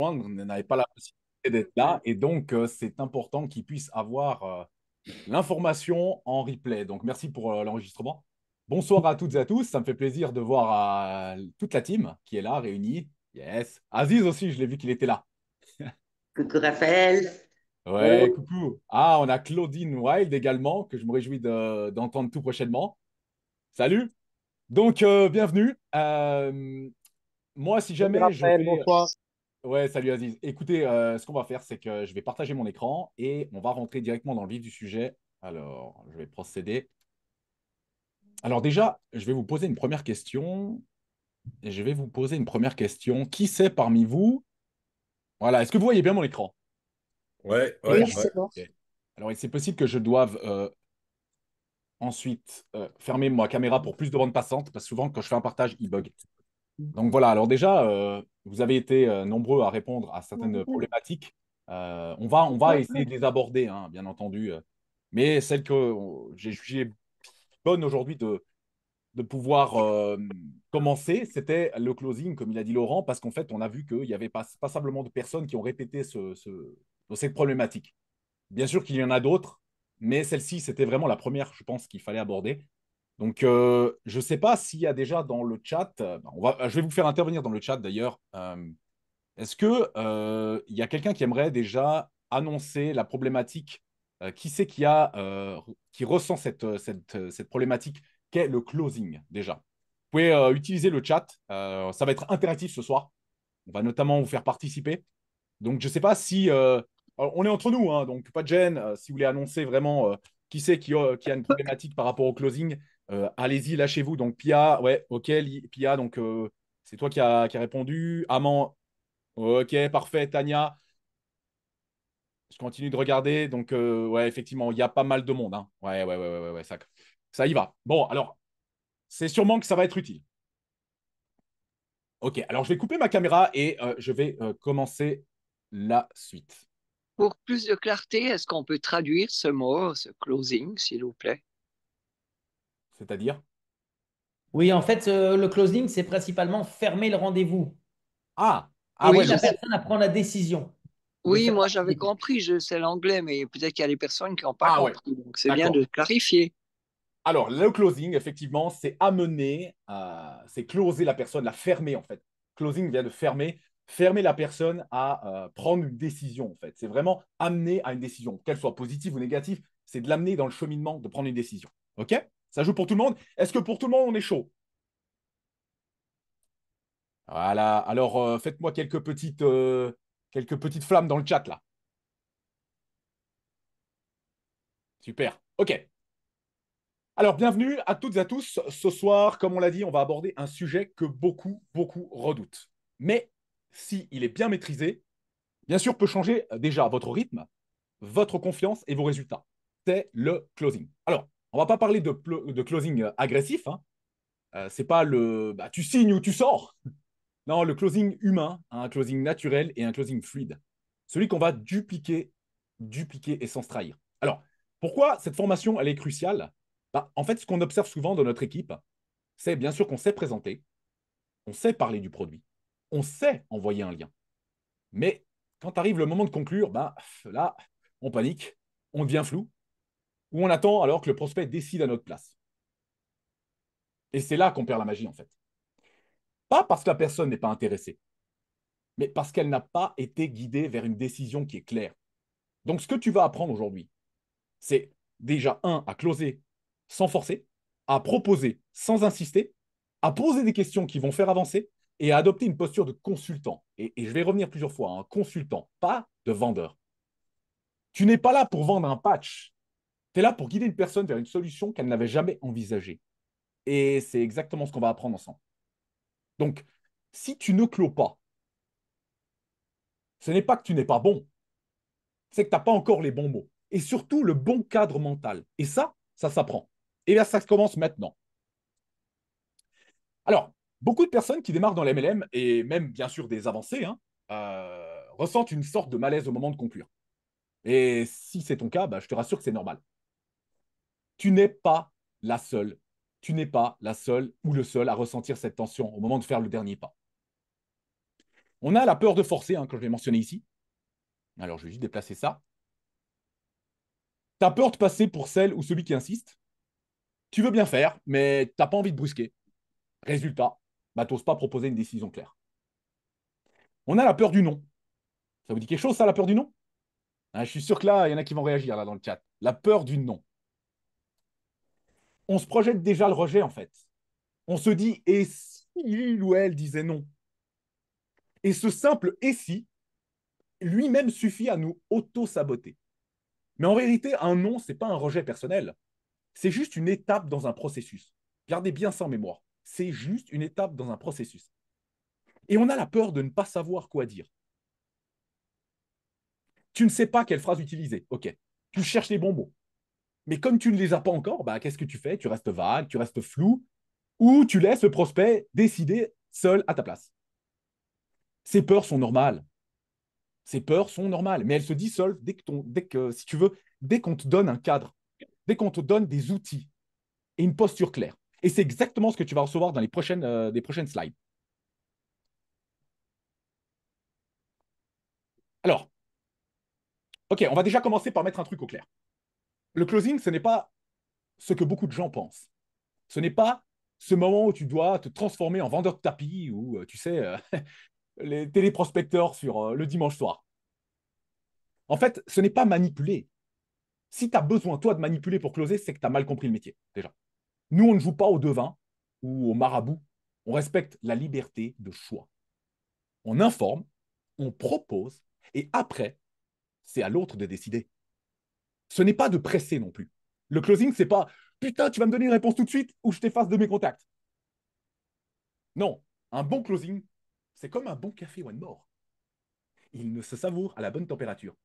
n'avait pas la possibilité d'être là. Et donc, c'est important qu'ils puissent avoir l'information en replay. Donc, merci pour l'enregistrement. Bonsoir à toutes et à tous. Ça me fait plaisir de voir toute la team qui est là, réunie. Yes. Aziz aussi, je l'ai vu qu'il était là. Coucou Raphaël. Ouais, coucou. Ah, on a Claudine Wild également, que je me réjouis d'entendre tout prochainement. Salut. Donc, bienvenue. Moi, si Salut jamais je Raphaël, vais bonsoir. Ouais, salut Aziz. Écoutez, ce qu'on va faire, c'est que je vais partager mon écran et on va rentrer directement dans le vif du sujet. Alors, je vais procéder. Alors déjà, je vais vous poser une première question. Et je vais vous poser une première question. Qui c'est parmi vous? Voilà, est-ce que vous voyez bien mon écran? Ouais, Oui, ouais, ouais. c'est bon. Ok. Alors, c'est possible que je doive ensuite fermer ma caméra pour plus de bande passante, parce que souvent, quand je fais un partage, il bug. Donc voilà, alors déjà, vous avez été nombreux à répondre à certaines problématiques. On va essayer de les aborder, hein, bien entendu. Mais celle que j'ai jugée bonne aujourd'hui de pouvoir commencer, c'était le closing, comme il a dit Laurent, parce qu'en fait, on a vu qu'il y avait passablement de personnes qui ont répété cette problématique. Bien sûr qu'il y en a d'autres, mais celle-ci, c'était vraiment la première, je pense, qu'il fallait aborder. Donc, je ne sais pas s'il y a déjà dans le chat, je vais vous faire intervenir dans le chat d'ailleurs. Est-ce que il y a quelqu'un qui aimerait déjà annoncer la problématique? Qui c'est qui ressent cette problématique qu'est le closing déjà? Vous pouvez utiliser le chat. Ça va être interactif ce soir. On va notamment vous faire participer. Donc, je ne sais pas si alors, on est entre nous, hein, donc pas de gêne. Si vous voulez annoncer vraiment qui c'est qui a une problématique par rapport au closing, allez-y, lâchez-vous. Donc, Pia, ouais, ok, Pia, donc c'est toi qui a répondu. Aman, ok, parfait. Tania, je continue de regarder. Donc, ouais, effectivement, il y a pas mal de monde, hein. Ouais, ouais, ouais, ouais, ouais, ouais, ça y va. Bon, alors, c'est sûrement que ça va être utile. Ok, alors je vais couper ma caméra et je vais commencer la suite. Pour plus de clarté, est-ce qu'on peut traduire ce mot, ce closing, s'il vous plaît? C'est-à-dire? Oui, en fait, le closing, c'est principalement fermer le rendez-vous. Ah, ah ouais, Oui, Aider je la sais. personne à prendre la décision de Oui, faire moi j'avais l'activité. compris, c'est l'anglais, mais peut-être qu'il y a des personnes qui n'ont pas Ah ouais, compris, donc c'est bien d'accord. de clarifier. Alors, le closing, effectivement, c'est amener, c'est closer la personne, la fermer en fait. Closing vient de fermer la personne à prendre une décision en fait. C'est vraiment amener à une décision, qu'elle soit positive ou négative, c'est de l'amener dans le cheminement de prendre une décision. OK? Ça joue pour tout le monde? Est-ce que pour tout le monde, on est chaud? Voilà. Alors, faites-moi quelques petites flammes dans le chat là. Super. OK. Alors, bienvenue à toutes et à tous. Ce soir, comme on l'a dit, on va aborder un sujet que beaucoup, beaucoup redoutent. Mais si il est bien maîtrisé, bien sûr, peut changer déjà votre rythme, votre confiance et vos résultats. C'est le closing. Alors, on ne va pas parler de closing agressif, hein. C'est pas le tu signes ou tu sors. Non, le closing humain, un closing naturel et un closing fluide. Celui qu'on va dupliquer et sans se trahir. Alors, pourquoi cette formation, elle est cruciale? En fait, ce qu'on observe souvent dans notre équipe, c'est bien sûr qu'on sait présenter, on sait parler du produit, on sait envoyer un lien. Mais quand arrive le moment de conclure, là, on panique, on devient flou, ou on attend alors que le prospect décide à notre place. Et c'est là qu'on perd la magie, en fait. Pas parce que la personne n'est pas intéressée, mais parce qu'elle n'a pas été guidée vers une décision qui est claire. Donc, ce que tu vas apprendre aujourd'hui, c'est déjà, à closer sans forcer, à proposer sans insister, à poser des questions qui vont faire avancer et à adopter une posture de consultant. Et je vais revenir plusieurs fois, un consultant, pas de vendeur. Tu n'es pas là pour vendre un patch. Tu es là pour guider une personne vers une solution qu'elle n'avait jamais envisagée. Et c'est exactement ce qu'on va apprendre ensemble. Donc, si tu ne clôt pas, ce n'est pas que tu n'es pas bon, c'est que tu n'as pas encore les bons mots. Et surtout, le bon cadre mental. Et ça s'apprend. Et là, ça commence maintenant. Alors, beaucoup de personnes qui démarrent dans l'MLM, et même bien sûr des avancées, hein, ressentent une sorte de malaise au moment de conclure. Et si c'est ton cas, je te rassure que c'est normal. Tu n'es pas la seule, tu n'es pas la seule ou le seul à ressentir cette tension au moment de faire le dernier pas. On a la peur de forcer, hein, que je vais mentionner ici. Alors, je vais juste déplacer ça. Tu as peur de passer pour celle ou celui qui insiste. Tu veux bien faire, mais tu n'as pas envie de brusquer. Résultat, bah, tu n'oses pas proposer une décision claire. On a la peur du non. Ça vous dit quelque chose, ça, la peur du non? Je suis sûr que là, il y en a qui vont réagir là dans le chat. La peur du non. On se projette déjà le rejet, en fait. On se dit, et si il ou elle disait non? Et ce simple et si, lui-même suffit à nous auto-saboter. Mais en vérité, un non, ce n'est pas un rejet personnel. C'est juste une étape dans un processus. Gardez bien ça en mémoire. C'est juste une étape dans un processus. Et on a la peur de ne pas savoir quoi dire. Tu ne sais pas quelle phrase utiliser. OK. Tu cherches les bons mots. Mais comme tu ne les as pas encore, bah, qu'est-ce que tu fais? Tu restes vague, tu restes flou, ou tu laisses le prospect décider seul à ta place. Ces peurs sont normales. Ces peurs sont normales, mais elles se dissolvent si tu veux, dès qu'on te donne un cadre, dès qu'on te donne des outils et une posture claire. Et c'est exactement ce que tu vas recevoir dans les prochaines slides. Alors, OK, on va déjà commencer par mettre un truc au clair. Le closing, ce n'est pas ce que beaucoup de gens pensent. Ce n'est pas ce moment où tu dois te transformer en vendeur de tapis ou, tu sais, les téléprospecteurs sur le dimanche soir. En fait, ce n'est pas manipuler. Si tu as besoin, toi, de manipuler pour closer, c'est que tu as mal compris le métier, déjà. Nous, on ne joue pas au devin ou au marabout. On respecte la liberté de choix. On informe, on propose, et après, c'est à l'autre de décider. Ce n'est pas de presser non plus. Le closing, c'est pas putain, tu vas me donner une réponse tout de suite ou je t'efface de mes contacts. Non, un bon closing, c'est comme un bon café One More. Il ne se savoure à la bonne température,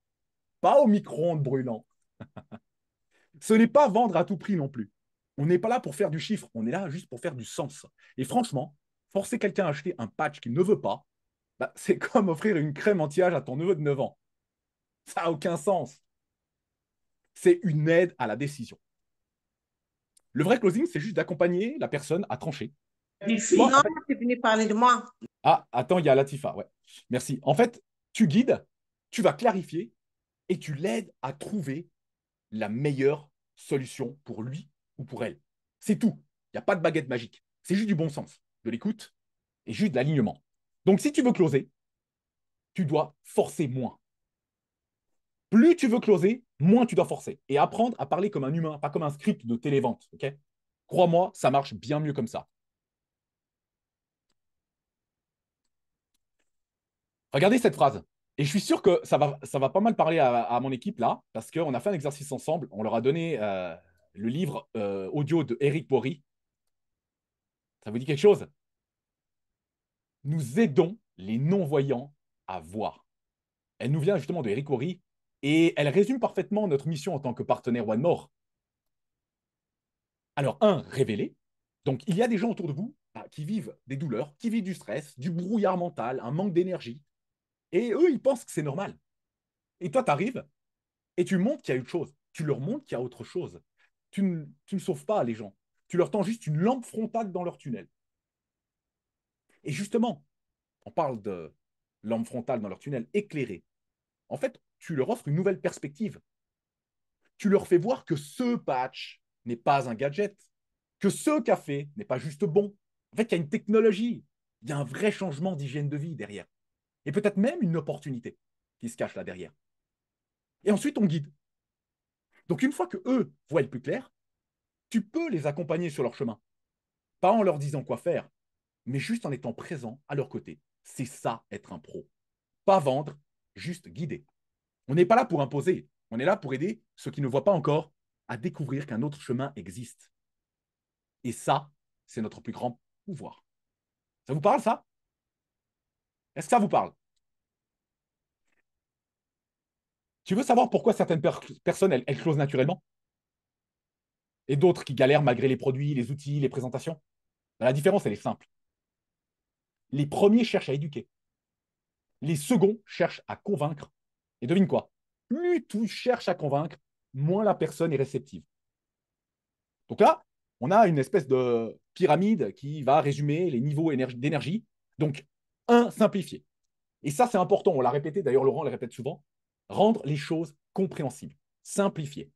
pas au micro-ondes brûlant. Ce n'est pas vendre à tout prix non plus. On n'est pas là pour faire du chiffre, on est là juste pour faire du sens. Et franchement, forcer quelqu'un à acheter un patch qu'il ne veut pas, bah, c'est comme offrir une crème anti-âge à ton neveu de 9 ans. Ça n'a aucun sens. C'est une aide à la décision. Le vrai closing, c'est juste d'accompagner la personne à trancher. Non, en fait... tu es venu parler de moi. Ah, attends, il y a Latifa, ouais. Merci. En fait, tu guides, tu vas clarifier et tu l'aides à trouver la meilleure solution pour lui ou pour elle. C'est tout. Il n'y a pas de baguette magique. C'est juste du bon sens, de l'écoute et juste de l'alignement. Donc, si tu veux closer, tu dois forcer moins. Plus tu veux closer, moins tu dois forcer. Et apprendre à parler comme un humain, pas comme un script de télévente. Okay? Crois-moi, ça marche bien mieux comme ça. Regardez cette phrase. Et je suis sûr que ça va pas mal parler à mon équipe là, parce qu'on a fait un exercice ensemble. On leur a donné le livre audio de Eric Bory. Ça vous dit quelque chose? Nous aidons les non-voyants à voir. Elle nous vient justement de Eric Bory et elle résume parfaitement notre mission en tant que partenaire One More. Alors, révéler. Donc, il y a des gens autour de vous qui vivent des douleurs, qui vivent du stress, du brouillard mental, un manque d'énergie. Et eux, ils pensent que c'est normal. Et toi, tu arrives et tu montres qu'il y a autre chose. Tu leur montres qu'il y a autre chose. Tu ne sauves pas les gens. Tu leur tends juste une lampe frontale dans leur tunnel. Et justement, on parle de lampe frontale dans leur tunnel éclairée. En fait, tu leur offres une nouvelle perspective. Tu leur fais voir que ce patch n'est pas un gadget, que ce café n'est pas juste bon. En fait, il y a une technologie, il y a un vrai changement d'hygiène de vie derrière. Et peut-être même une opportunité qui se cache là derrière. Et ensuite, on guide. Donc, une fois que eux voient le plus clair, tu peux les accompagner sur leur chemin. Pas en leur disant quoi faire, mais juste en étant présent à leur côté. C'est ça, être un pro. Pas vendre, juste guider. On n'est pas là pour imposer. On est là pour aider ceux qui ne voient pas encore à découvrir qu'un autre chemin existe. Et ça, c'est notre plus grand pouvoir. Ça vous parle, ça? Est-ce que ça vous parle? Tu veux savoir pourquoi certaines personnes, elles closent naturellement et d'autres qui galèrent malgré les produits, les outils, les présentations? Ben, la différence, elle est simple. Les premiers cherchent à éduquer. Les seconds cherchent à convaincre. Et devine quoi? Plus tu cherches à convaincre, moins la personne est réceptive. Donc là, on a une espèce de pyramide qui va résumer les niveaux d'énergie. Donc, simplifié. Et ça, c'est important. On l'a répété, d'ailleurs, Laurent le répète souvent. Rendre les choses compréhensibles, simplifier.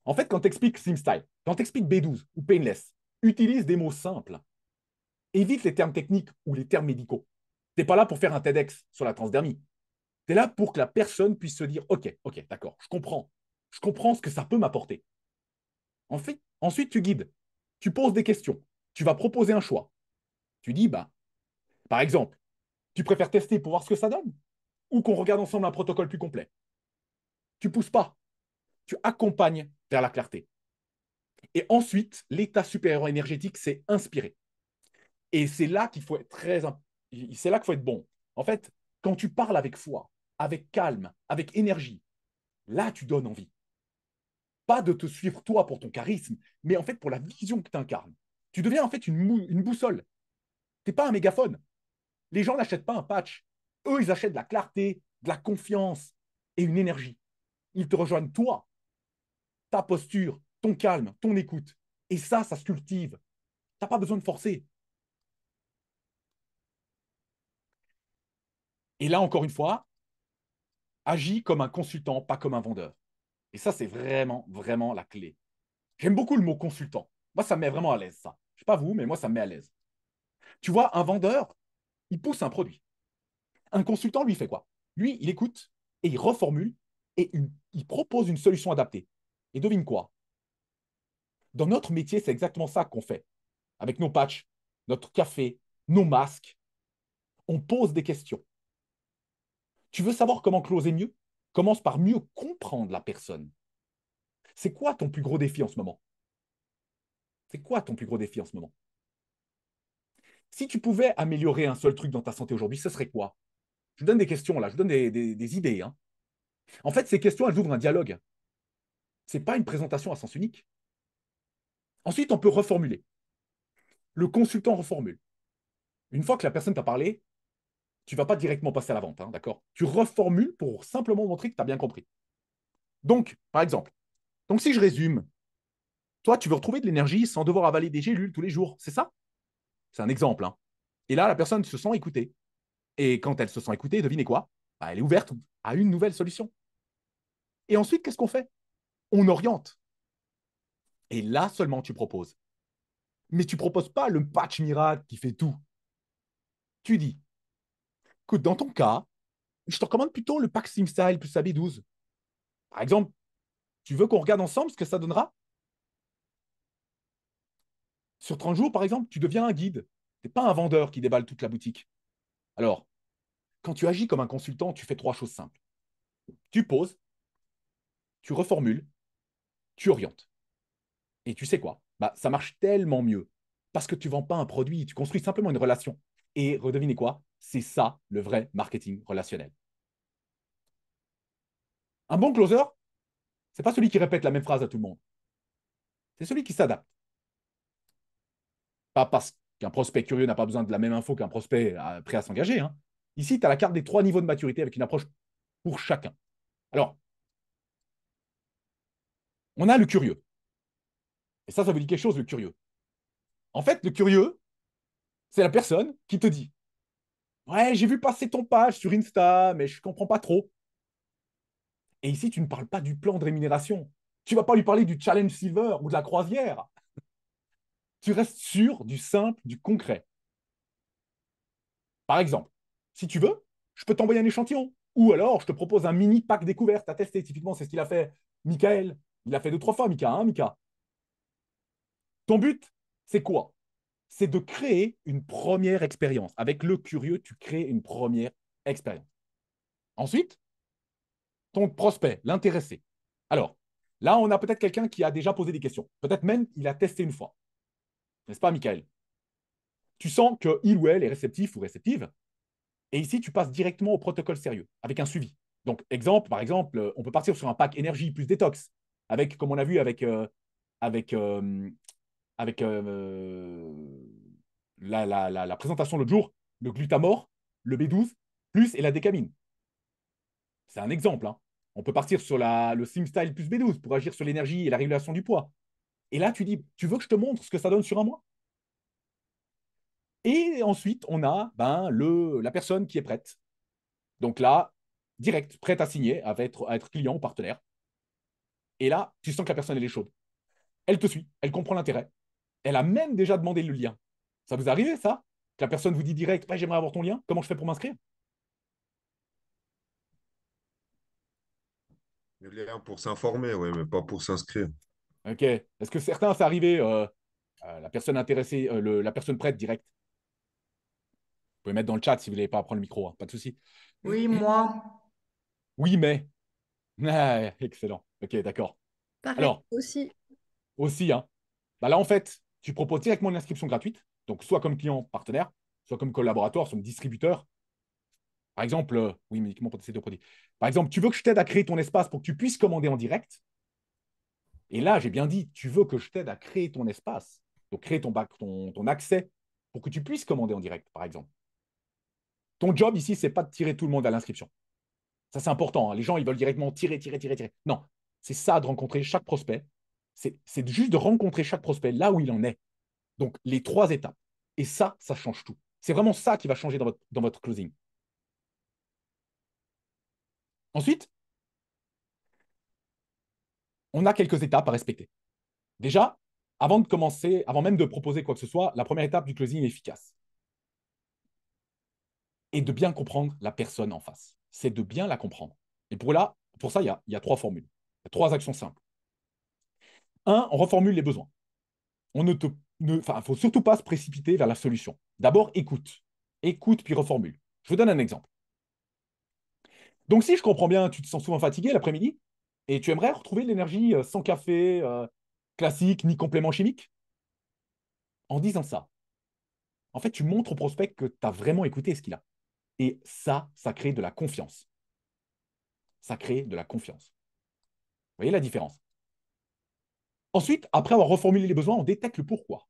En fait, quand tu expliques SlimStyle, quand tu expliques B12 ou Painless, utilise des mots simples. Évite les termes techniques ou les termes médicaux. Tu n'es pas là pour faire un TEDx sur la transdermie. Tu es là pour que la personne puisse se dire ok, d'accord, je comprends. Je comprends ce que ça peut m'apporter. Ensuite, tu guides. Tu poses des questions. Tu vas proposer un choix. Tu dis, bah, par exemple, tu préfères tester pour voir ce que ça donne ou qu'on regarde ensemble un protocole plus complet. Tu ne pousses pas. Tu accompagnes vers la clarté. Et ensuite, l'état supérieur énergétique, c'est inspirer. Et c'est là qu'il faut être c'est là qu'il faut être bon. En fait, quand tu parles avec foi, avec calme, avec énergie, là, tu donnes envie. Pas de te suivre toi pour ton charisme, mais en fait pour la vision que tu incarnes. Tu deviens en fait une boussole. Tu n'es pas un mégaphone. Les gens n'achètent pas un patch. Eux, ils achètent de la clarté, de la confiance et une énergie. Ils te rejoignent toi, ta posture, ton calme, ton écoute. Et ça se cultive. Tu n'as pas besoin de forcer. Et là, encore une fois, agis comme un consultant, pas comme un vendeur. Et ça, c'est vraiment, vraiment la clé. J'aime beaucoup le mot consultant. Moi, ça me met vraiment à l'aise, ça. Je ne sais pas vous, mais moi, ça me met à l'aise. Tu vois, un vendeur, il pousse un produit. Un consultant, lui, fait quoi? Lui, il écoute et il reformule et il propose une solution adaptée. Et devine quoi? Dans notre métier, c'est exactement ça qu'on fait. Avec nos patchs, notre café, nos masques, on pose des questions. Tu veux savoir comment closer mieux? Commence par mieux comprendre la personne. C'est quoi ton plus gros défi en ce moment? C'est quoi ton plus gros défi en ce moment? Si tu pouvais améliorer un seul truc dans ta santé aujourd'hui, ce serait quoi? Je vous donne des questions là, je vous donne des idées. Hein. En fait, ces questions, elles ouvrent un dialogue. Ce n'est pas une présentation à sens unique. Ensuite, on peut reformuler. Le consultant reformule. Une fois que la personne t'a parlé, tu ne vas pas directement passer à la vente, hein, d'accord? Tu reformules pour simplement montrer que tu as bien compris. Donc, par exemple, si je résume, toi, tu veux retrouver de l'énergie sans devoir avaler des gélules tous les jours, c'est ça? C'est un exemple. Hein. Et là, la personne se sent écoutée. Et quand elle se sent écoutée, devinez quoi? Bah, elle est ouverte à une nouvelle solution. Et ensuite, qu'est-ce qu'on fait? On oriente. Et là seulement, tu proposes. Mais tu ne proposes pas le patch miracle qui fait tout. Tu dis, écoute, dans ton cas, je te recommande plutôt le pack SlimStyle plus AB12. Par exemple, tu veux qu'on regarde ensemble ce que ça donnera? Sur 30 jours, par exemple, tu deviens un guide. Tu n'es pas un vendeur qui déballe toute la boutique. Alors, quand tu agis comme un consultant, tu fais 3 choses simples. Tu poses, tu reformules, tu orientes. Et tu sais quoi? Bah, ça marche tellement mieux. Parce que tu ne vends pas un produit, tu construis simplement une relation. Et redevinez quoi? C'est ça le vrai marketing relationnel. Un bon closer, ce n'est pas celui qui répète la même phrase à tout le monde. C'est celui qui s'adapte. Pas parce qu'un prospect curieux n'a pas besoin de la même info qu'un prospect prêt à s'engager. Hein. Ici, tu as la carte des 3 niveaux de maturité avec une approche pour chacun. Alors, on a le curieux. Et ça vous dit quelque chose, le curieux. En fait, le curieux, c'est la personne qui te dit ouais, j'ai vu passer ton page sur Insta, mais je ne comprends pas trop. Et ici, tu ne parles pas du plan de rémunération. Tu ne vas pas lui parler du challenge silver ou de la croisière. Tu restes sur du simple, du concret. Par exemple, si tu veux, je peux t'envoyer un échantillon. Ou alors, je te propose un mini pack découverte à tester. Typiquement, c'est ce qu'il a fait Michael. Il a fait 2-3 fois, Mika. Hein, Mika. Ton but, c'est quoi? C'est de créer une première expérience. Avec le curieux, tu crées une première expérience. Ensuite, ton prospect, l'intéressé. Alors, là, on a peut-être quelqu'un qui a déjà posé des questions. Peut-être même il a testé une fois. N'est-ce pas, Michael? Tu sens qu'il ou elle est réceptif ou réceptive. Et ici, tu passes directement au protocole sérieux, avec un suivi. Donc, par exemple, on peut partir sur un pack énergie plus détox, avec, comme on a vu avec, euh, avec la présentation l'autre jour, le glutamore, le B12, plus et la décamine. C'est un exemple. Hein. On peut partir sur le SlimStyle plus B12 pour agir sur l'énergie et la régulation du poids. Et là, tu dis, tu veux que je te montre ce que ça donne sur un mois? Et ensuite, on a la personne qui est prête. Donc là, direct, prête à signer, à être client ou partenaire. Et là, tu sens que la personne, elle est chaude. Elle te suit, elle comprend l'intérêt. Elle a même déjà demandé le lien. Ça vous arrive, ça? Que la personne vous dit direct, bah, j'aimerais avoir ton lien, comment je fais pour m'inscrire? Le lien pour s'informer, oui, mais pas pour s'inscrire. Ok. Est-ce que certains, c'est arrivé, la personne intéressée, la personne prête direct? Vous pouvez mettre dans le chat si vous voulez pas prendre le micro, hein, pas de souci. Oui, moi. Oui, mais. Ah, excellent. Ok, d'accord. Pareil, Alors, aussi. aussi, hein, bah là, en fait, tu proposes directement une inscription gratuite, donc soit comme client partenaire, soit comme collaborateur, soit comme distributeur. Par exemple, oui, mais uniquement pour ces deux produits. Par exemple, tu veux que je t'aide à créer ton espace pour que tu puisses commander en direct. Et là, j'ai bien dit, tu veux que je t'aide à créer ton espace, donc créer ton accès pour que tu puisses commander en direct, par exemple. Ton job ici, c'est pas de tirer tout le monde à l'inscription. Ça, c'est important, hein. Les gens, ils veulent directement tirer, tirer, tirer, tirer. Non, c'est ça de rencontrer chaque prospect. C'est juste de rencontrer chaque prospect là où il en est. Donc, les 3 étapes. Et ça change tout. C'est vraiment ça qui va changer dans votre closing. Ensuite, on a quelques étapes à respecter. Déjà, avant de commencer, avant même de proposer quoi que ce soit, la première étape du closing est efficace. Et de bien comprendre la personne en face. C'est de bien la comprendre. Et pour ça, il y a 3 formules. Il y a 3 actions simples. Un, on reformule les besoins. On enfin, faut surtout pas se précipiter vers la solution. D'abord, écoute. Écoute, puis reformule. Je vous donne un exemple. Donc, si je comprends bien, tu te sens souvent fatigué l'après-midi et tu aimerais retrouver l'énergie sans café, classique, ni complément chimique. En disant ça, en fait, tu montres au prospect que tu as vraiment écouté ce qu'il a. Et ça crée de la confiance. Ça crée de la confiance. Vous voyez la différence? Ensuite, après avoir reformulé les besoins, on détecte le pourquoi.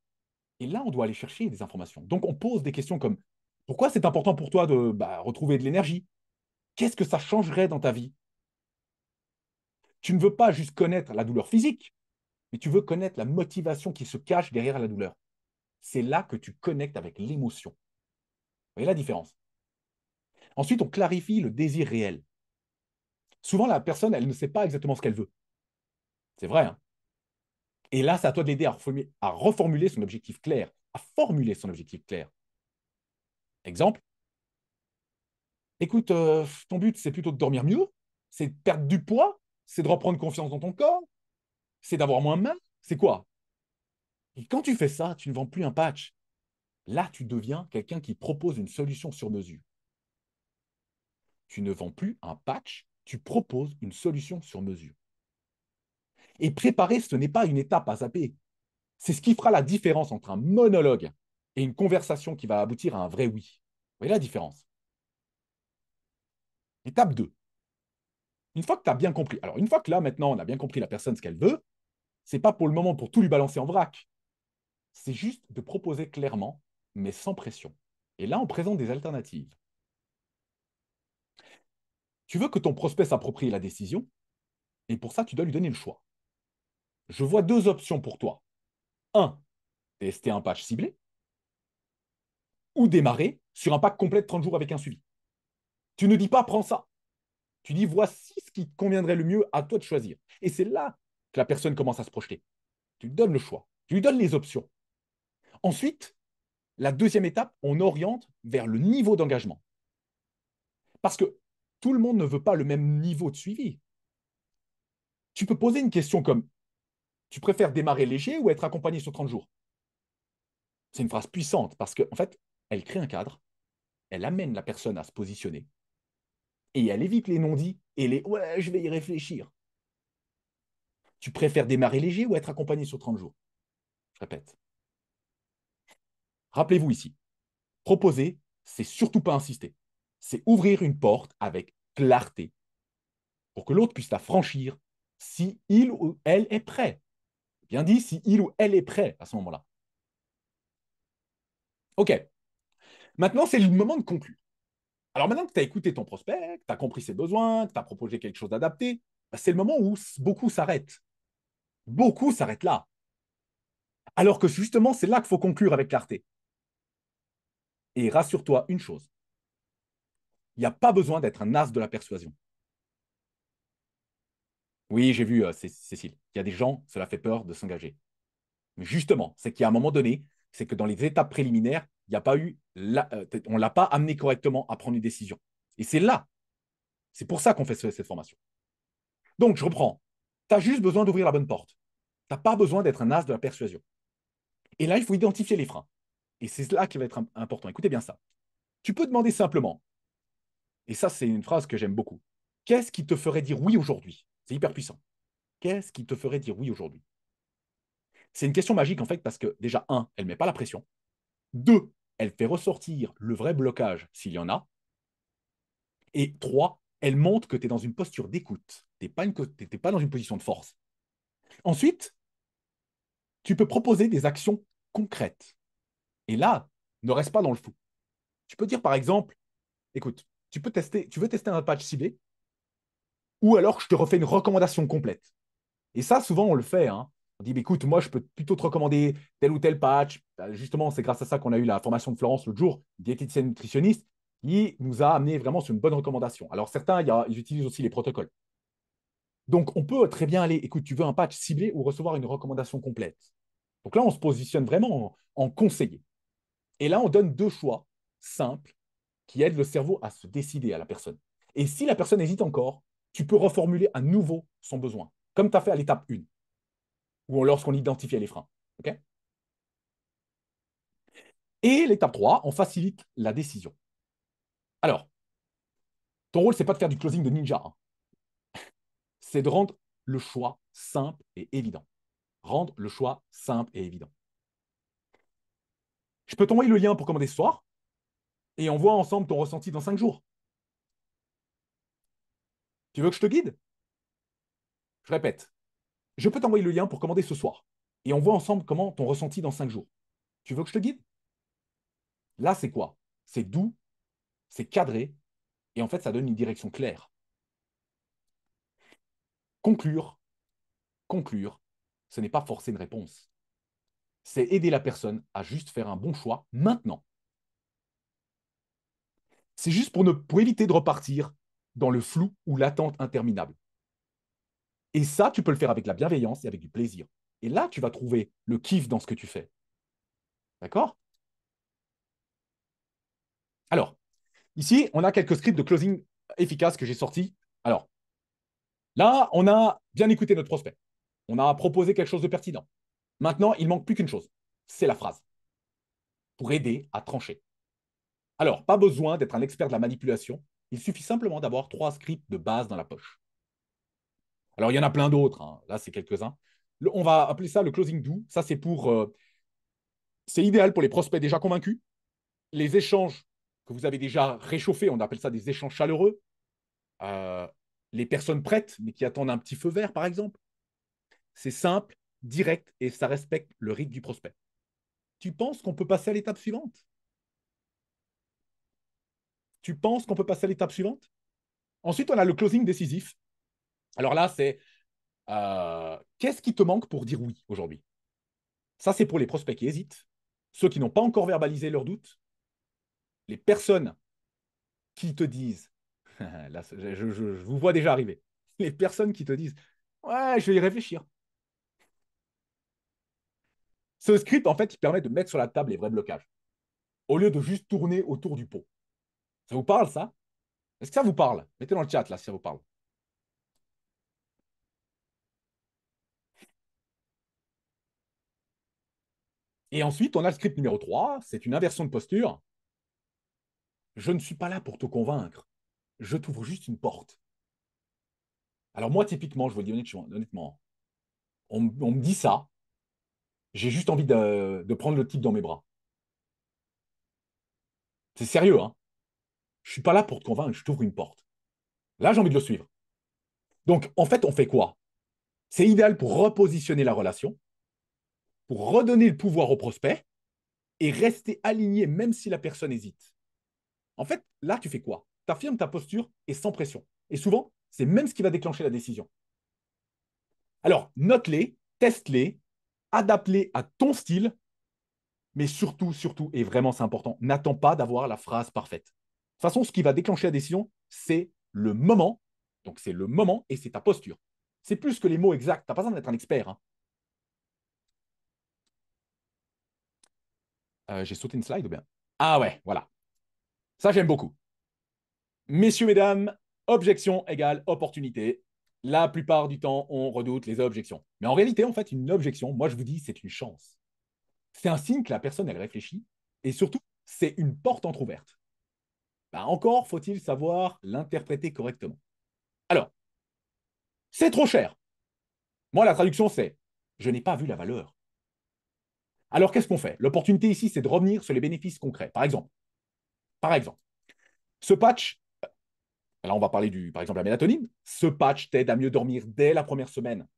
Et là, on doit aller chercher des informations. Donc, on pose des questions comme pourquoi c'est important pour toi de retrouver de l'énergie? Qu'est-ce que ça changerait dans ta vie? Tu ne veux pas juste connaître la douleur physique, mais tu veux connaître la motivation qui se cache derrière la douleur. C'est là que tu connectes avec l'émotion. Vous voyez la différence? Ensuite, on clarifie le désir réel. Souvent, la personne, elle ne sait pas exactement ce qu'elle veut. C'est vrai, hein? Et là, c'est à toi de l'aider à reformuler son objectif clair, à formuler son objectif clair. Exemple, écoute, ton but, c'est plutôt de dormir mieux, c'est de perdre du poids, c'est de reprendre confiance dans ton corps, c'est d'avoir moins mal, c'est quoi? Et quand tu fais ça, tu ne vends plus un patch. Là, tu deviens quelqu'un qui propose une solution sur mesure. Tu ne vends plus un patch, tu proposes une solution sur mesure. Et préparer, ce n'est pas une étape à zapper. C'est ce qui fera la différence entre un monologue et une conversation qui va aboutir à un vrai oui. Vous voyez la différence? Étape 2. Une fois que tu as bien compris, alors une fois que là, maintenant, on a bien compris la personne, ce qu'elle veut, c'est pas pour le moment pour tout lui balancer en vrac. C'est juste de proposer clairement, mais sans pression. Et là, on présente des alternatives. Tu veux que ton prospect s'approprie la décision, et pour ça, tu dois lui donner le choix. Je vois 2 options pour toi. Un, tester un patch ciblé, ou démarrer sur un pack complet de 30 jours avec un suivi. Tu ne dis pas prends ça. Tu dis voici ce qui te conviendrait le mieux, à toi de choisir. Et c'est là que la personne commence à se projeter. Tu lui donnes le choix, tu lui donnes les options. Ensuite, la deuxième étape, on oriente vers le niveau d'engagement. Parce que tout le monde ne veut pas le même niveau de suivi. Tu peux poser une question comme tu préfères démarrer léger ou être accompagné sur 30 jours? C'est une phrase puissante parce qu'en fait, elle crée un cadre, elle amène la personne à se positionner et elle évite les non-dits et les ouais, je vais y réfléchir. Tu préfères démarrer léger ou être accompagné sur 30 jours? Je répète. Rappelez-vous ici, proposer, c'est surtout pas insister. C'est ouvrir une porte avec clarté pour que l'autre puisse la franchir si il ou elle est prêt. Bien dit, si il ou elle est prêt à ce moment-là. OK. Maintenant, c'est le moment de conclure. Alors maintenant que tu as écouté ton prospect, que tu as compris ses besoins, que tu as proposé quelque chose d'adapté, c'est le moment où beaucoup s'arrêtent. Beaucoup s'arrêtent là. Alors que justement, c'est là qu'il faut conclure avec clarté. Et rassure-toi une chose, Il n'y a pas besoin d'être un as de la persuasion. Oui, j'ai vu, Cécile. Il y a des gens, cela fait peur de s'engager. Mais justement, c'est qu'à un moment donné, c'est que dans les étapes préliminaires, il n'y a pas eu, on ne l'a pas amené correctement à prendre une décision. Et c'est là, c'est pour ça qu'on fait cette formation. Donc, je reprends. Tu as juste besoin d'ouvrir la bonne porte. Tu n'as pas besoin d'être un as de la persuasion. Et là, il faut identifier les freins. Et c'est là qui va être important. Écoutez bien ça. Tu peux demander simplement, et ça, c'est une phrase que j'aime beaucoup. Qu'est-ce qui te ferait dire oui aujourd'hui? C'est hyper puissant. Qu'est-ce qui te ferait dire oui aujourd'hui? C'est une question magique, en fait, parce que déjà, un, elle ne met pas la pression. Deux, elle fait ressortir le vrai blocage s'il y en a. Et trois, elle montre que tu es dans une posture d'écoute. Tu n'es pas dans une position de force. Ensuite, tu peux proposer des actions concrètes. Et là, ne reste pas dans le flou. Tu peux dire, par exemple, écoute, tu veux tester un patch ciblé, ou alors je te refais une recommandation complète. Et ça, souvent, on le fait. Hein. On dit, écoute, moi, je peux plutôt te recommander tel ou tel patch. Justement, c'est grâce à ça qu'on a eu la formation de Florence l'autre jour, diététicienne nutritionniste, qui nous a amené vraiment sur une bonne recommandation. Alors, certains, ils utilisent aussi les protocoles. Donc, on peut très bien aller, écoute, tu veux un patch ciblé ou recevoir une recommandation complète. Donc là, on se positionne vraiment en conseiller. Et là, on donne deux choix simples qui aident le cerveau à se décider à la personne. Et si la personne hésite encore, tu peux reformuler à nouveau son besoin, comme tu as fait à l'étape 1, ou lorsqu'on identifiait les freins. Okay. Et l'étape 3, on facilite la décision. Alors, ton rôle, ce n'est pas de faire du closing de ninja. Hein. C'est de rendre le choix simple et évident. Rendre le choix simple et évident. Je peux t'envoyer le lien pour commander ce soir et on voit ensemble ton ressenti dans 5 jours. Tu veux que je te guide? Je répète, je peux t'envoyer le lien pour commander ce soir et on voit ensemble comment ton ressenti dans 5 jours. Tu veux que je te guide? Là, c'est quoi? C'est doux, c'est cadré et en fait, ça donne une direction claire. Conclure, ce n'est pas forcer une réponse. C'est aider la personne à juste faire un bon choix maintenant. C'est juste pour éviter de repartir dans le flou ou l'attente interminable. Et ça, tu peux le faire avec la bienveillance et avec du plaisir. Et là, tu vas trouver le kiff dans ce que tu fais. D'accord? Alors, ici, on a quelques scripts de closing efficaces que j'ai sortis. Alors, là, on a bien écouté notre prospect. On a proposé quelque chose de pertinent. Maintenant, il manque plus qu'une chose. C'est la phrase. Pour aider à trancher. Alors, pas besoin d'être un expert de la manipulation. Il suffit simplement d'avoir 3 scripts de base dans la poche. Alors, il y en a plein d'autres. Hein. Là, c'est quelques-uns. On va appeler ça le closing do. Ça, c'est idéal pour les prospects déjà convaincus. Les échanges que vous avez déjà réchauffés, on appelle ça des échanges chaleureux. Les personnes prêtes, mais qui attendent un petit feu vert, par exemple. C'est simple, direct, et ça respecte le rythme du prospect. Tu penses qu'on peut passer à l'étape suivante? Tu penses qu'on peut passer à l'étape suivante? Ensuite, on a le closing décisif. Alors là, c'est qu'est-ce qui te manque pour dire oui aujourd'hui? Ça, c'est pour les prospects qui hésitent, ceux qui n'ont pas encore verbalisé leurs doutes, les personnes qui te disent, là, je vous vois déjà arriver, les personnes qui te disent, ouais, je vais y réfléchir. Ce script, en fait, il permet de mettre sur la table les vrais blocages, au lieu de juste tourner autour du pot. Ça vous parle, ça? Est-ce que ça vous parle? Mettez dans le chat, là, si ça vous parle. Et ensuite, on a le script numéro 3, c'est une inversion de posture. Je ne suis pas là pour te convaincre. Je t'ouvre juste une porte. Alors moi, typiquement, je vous le dis honnêtement, on me dit ça, j'ai juste envie de prendre le type dans mes bras. C'est sérieux, hein? Je ne suis pas là pour te convaincre, je t'ouvre une porte. Là, j'ai envie de le suivre. Donc, en fait, on fait quoi? C'est idéal pour repositionner la relation, pour redonner le pouvoir au prospect et rester aligné même si la personne hésite. En fait, là, tu fais quoi? Tu affirmes ta posture et sans pression. Et souvent, c'est même ce qui va déclencher la décision. Alors, note-les, teste-les, adapte-les à ton style, mais surtout, et vraiment c'est important, n'attends pas d'avoir la phrase parfaite. façon, ce qui va déclencher la décision, c'est le moment. Donc, c'est le moment et c'est ta posture. C'est plus que les mots exacts. Tu n'as pas besoin d'être un expert. Hein. J'ai sauté une slide ou bien? Ah ouais, voilà. Ça, j'aime beaucoup. Messieurs, mesdames, objection égale opportunité. La plupart du temps, on redoute les objections. Mais en réalité, en fait, une objection, moi, je vous dis, c'est une chance. C'est un signe que la personne, elle réfléchit. Et surtout, c'est une porte entrouverte. Ben, encore faut-il savoir l'interpréter correctement. Alors, c'est trop cher. Moi, la traduction, c'est je n'ai pas vu la valeur. Alors, qu'est-ce qu'on fait? L'opportunité ici, c'est de revenir sur les bénéfices concrets. Par exemple, ce patch, là, on va parler par exemple, la mélatonine. Ce patch t'aide à mieux dormir dès la première semaine.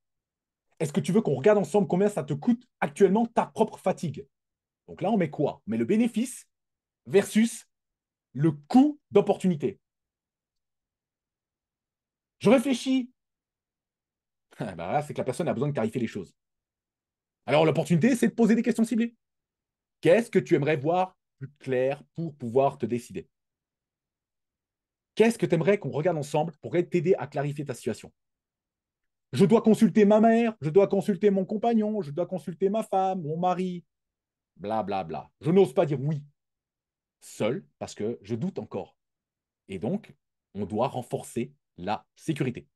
Est-ce que tu veux qu'on regarde ensemble combien ça te coûte actuellement ta propre fatigue? Donc là, on met quoi? On met le bénéfice versus le coût d'opportunité. Je réfléchis. Ben là, c'est que la personne a besoin de clarifier les choses. Alors, l'opportunité, c'est de poser des questions ciblées. Qu'est-ce que tu aimerais voir plus clair pour pouvoir te décider? Qu'est-ce que tu aimerais qu'on regarde ensemble pour t'aider à clarifier ta situation? Je dois consulter ma mère, je dois consulter mon compagnon, je dois consulter ma femme, mon mari, blablabla. Bla, bla. Je n'ose pas dire oui seul parce que je doute encore. Et donc, on doit renforcer la sécurité.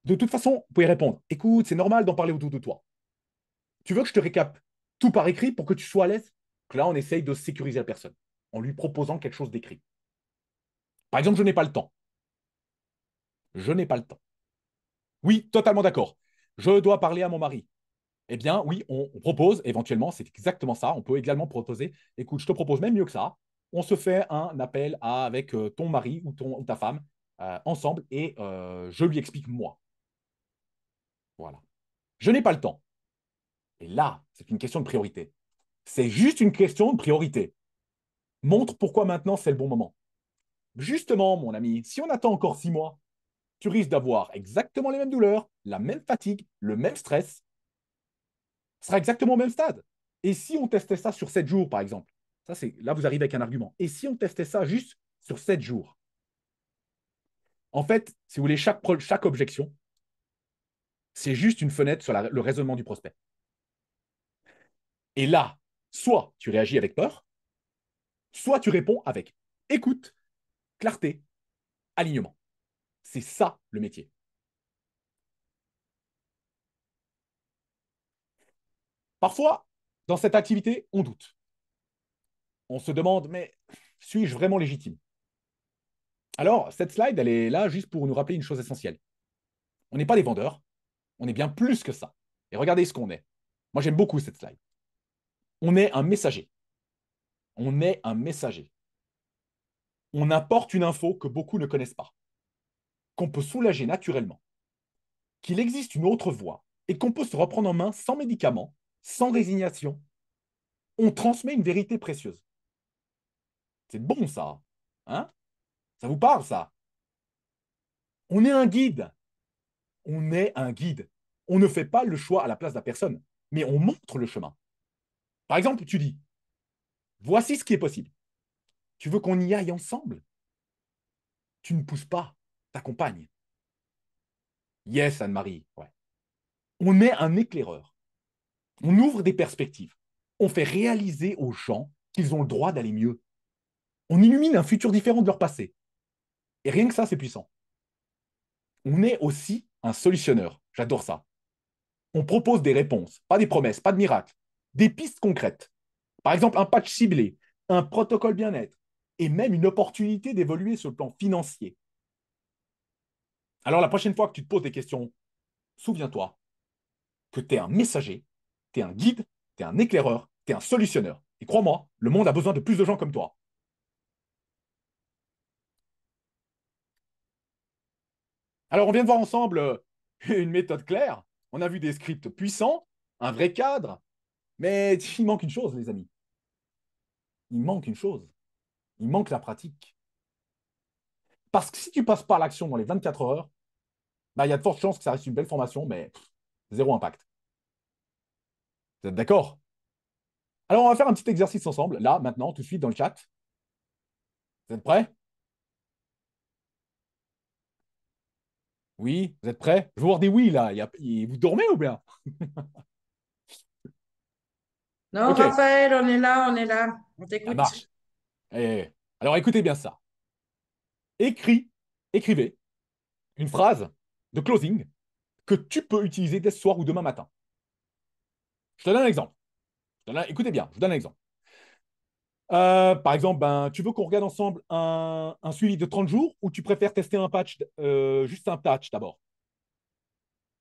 De toute façon, vous pouvez répondre. Écoute, c'est normal d'en parler autour de toi. Tu veux que je te récap tout par écrit pour que tu sois à l'aise? Donc là, on essaye de sécuriser la personne en lui proposant quelque chose d'écrit. Par exemple, je n'ai pas le temps. Je n'ai pas le temps. Oui, totalement d'accord. Je dois parler à mon mari. Eh bien, oui, on propose, éventuellement, c'est exactement ça. On peut également proposer, écoute, je te propose même mieux que ça. On se fait un appel avec ton mari ou ta femme ensemble et je lui explique moi. Voilà. Je n'ai pas le temps. Et là, c'est une question de priorité. C'est juste une question de priorité. Montre pourquoi maintenant c'est le bon moment. Justement, mon ami, si on attend encore 6 mois, tu risques d'avoir exactement les mêmes douleurs, la même fatigue, le même stress, sera exactement au même stade. Et si on testait ça sur 7 jours, par exemple, là, vous arrivez avec un argument. Et si on testait ça juste sur 7 jours? En fait, si vous voulez, chaque objection, c'est juste une fenêtre sur le raisonnement du prospect. Et là, soit tu réagis avec peur, soit tu réponds avec écoute, clarté, alignement. C'est ça le métier. Parfois, dans cette activité, on doute. On se demande, mais suis-je vraiment légitime? Alors, cette slide, elle est là juste pour nous rappeler une chose essentielle. On n'est pas des vendeurs, on est bien plus que ça. Et regardez ce qu'on est. Moi, j'aime beaucoup cette slide. On est un messager. On est un messager. On apporte une info que beaucoup ne connaissent pas, qu'on peut soulager naturellement, qu'il existe une autre voie et qu'on peut se reprendre en main sans médicaments, sans résignation. On transmet une vérité précieuse. C'est bon, ça. Hein? Ça vous parle, ça? On est un guide. On est un guide. On ne fait pas le choix à la place de la personne, mais on montre le chemin. Par exemple, tu dis, voici ce qui est possible. Tu veux qu'on y aille ensemble? Tu ne pousses pas, t'accompagnes. Yes, Anne-Marie. Ouais. On est un éclaireur. On ouvre des perspectives. On fait réaliser aux gens qu'ils ont le droit d'aller mieux. On illumine un futur différent de leur passé. Et rien que ça, c'est puissant. On est aussi un solutionneur. J'adore ça. On propose des réponses, pas des promesses, pas de miracles, des pistes concrètes. Par exemple, un patch ciblé, un protocole bien-être et même une opportunité d'évoluer sur le plan financier. Alors la prochaine fois que tu te poses des questions, souviens-toi que tu es un messager, tu es un guide, tu es un éclaireur, tu es un solutionneur. Et crois-moi, le monde a besoin de plus de gens comme toi. Alors on vient de voir ensemble une méthode claire, on a vu des scripts puissants, un vrai cadre, mais il manque une chose, les amis. Il manque une chose. Il manque la pratique. Parce que si tu passes pas à l'action dans les 24 heures, bah, il y a de fortes chances que ça reste une belle formation, mais zéro impact. Vous êtes d'accord? Alors, on va faire un petit exercice ensemble, là, maintenant, tout de suite, dans le chat. Vous êtes prêts? Oui, vous êtes prêts? Je veux voir des oui là. Vous dormez ou bien? Non, Ok, Raphaël, on est là, on est là. On ça t'écoute. marche. Alors écoutez bien ça. Écrivez une phrase de closing que tu peux utiliser dès ce soir ou demain matin. Je te donne un exemple. Écoutez bien, je vous donne un exemple. Par exemple, tu veux qu'on regarde ensemble un suivi de 30 jours ou tu préfères tester un patch, juste un patch d'abord?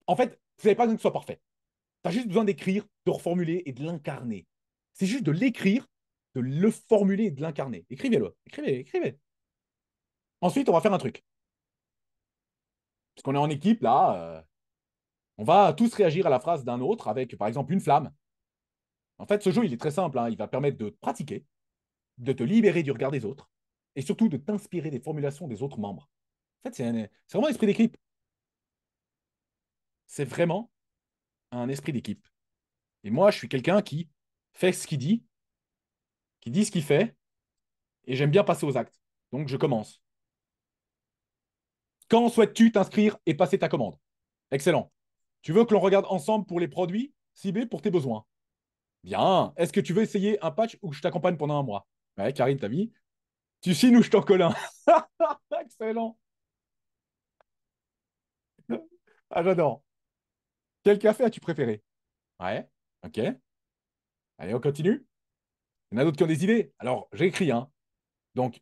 En fait, vous n'avez pas besoin que ce soit parfait. Tu as juste besoin d'écrire, de reformuler et de l'incarner. C'est juste de l'écrire, de le formuler et de l'incarner. Écrivez-le. Écrivez, écrivez. Ensuite, on va faire un truc. Parce qu'on est en équipe, là, on va tous réagir à la phrase d'un autre avec, par exemple, une flamme. En fait, ce jeu, il est très simple, hein. Il va permettre de pratiquer, de te libérer du regard des autres et surtout de t'inspirer des formulations des autres membres. En fait, c'est vraiment un esprit d'équipe. C'est vraiment un esprit d'équipe. Et moi, je suis quelqu'un qui fait ce qu'il dit, qui dit ce qu'il fait, et j'aime bien passer aux actes. Donc, je commence. Quand souhaites-tu t'inscrire et passer ta commande? Excellent. Tu veux que l'on regarde ensemble pour les produits ciblés pour tes besoins? Bien. Est-ce que tu veux essayer un patch ou que je t'accompagne pendant un mois? Ouais, Karine, t'as mis. Tu signes ou je t'en colle un? Excellent. Ah, j'adore. Quel café as-tu préféré? Ouais, ok. Allez, on continue. Il y en a d'autres qui ont des idées. Alors, j'ai écrit, hein. Donc, il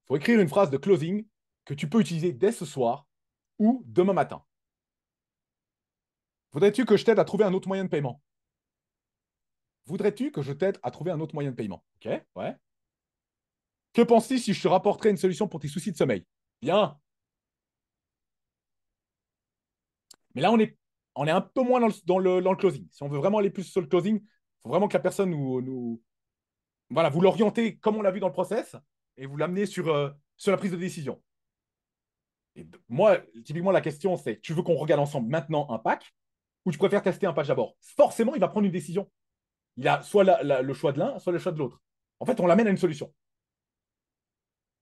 faut écrire une phrase de closing que tu peux utiliser dès ce soir ou demain matin. Voudrais-tu que je t'aide à trouver un autre moyen de paiement? Voudrais-tu que je t'aide à trouver un autre moyen de paiement? Ok, ouais. Que penses-tu si je te rapporterais une solution pour tes soucis de sommeil? Bien. Mais là, on est un peu moins dans le closing. Si on veut vraiment aller plus sur le closing, il faut vraiment que la personne voilà, vous l'orientez comme on l'a vu dans le process et vous l'amenez sur la prise de décision. Et moi, typiquement, la question, c'est tu veux qu'on regarde ensemble maintenant un pack ou tu préfères tester un patch d'abord? Forcément, il va prendre une décision. Il a soit le choix de l'un, soit le choix de l'autre. En fait, on l'amène à une solution.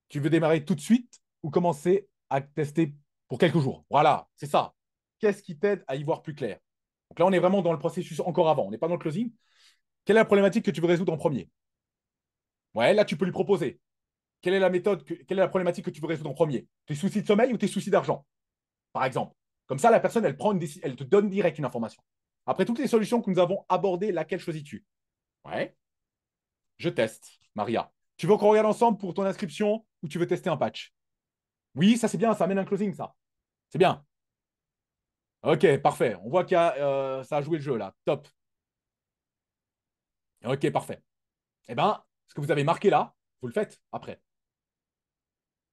Tu veux démarrer tout de suite ou commencer à tester pour quelques jours? Voilà, c'est ça. Qu'est-ce qui t'aide à y voir plus clair? Donc là, on est vraiment dans le processus encore avant. On n'est pas dans le closing. Quelle est la problématique que tu veux résoudre en premier? Ouais, là, tu peux lui proposer. Quelle est la méthode, quelle est la problématique que tu veux résoudre en premier? Tes soucis de sommeil ou tes soucis d'argent, par exemple? Comme ça, la personne, elle prend une décision, elle te donne direct une information. Après toutes les solutions que nous avons abordées, laquelle choisis-tu? Ouais, je teste. Maria, tu veux qu'on regarde ensemble pour ton inscription ou tu veux tester un patch? Oui, ça c'est bien, ça amène un closing, ça. C'est bien. Ok, parfait. On voit ça a joué le jeu là. Top. Ok, parfait. Eh bien, ce que vous avez marqué là, vous le faites après.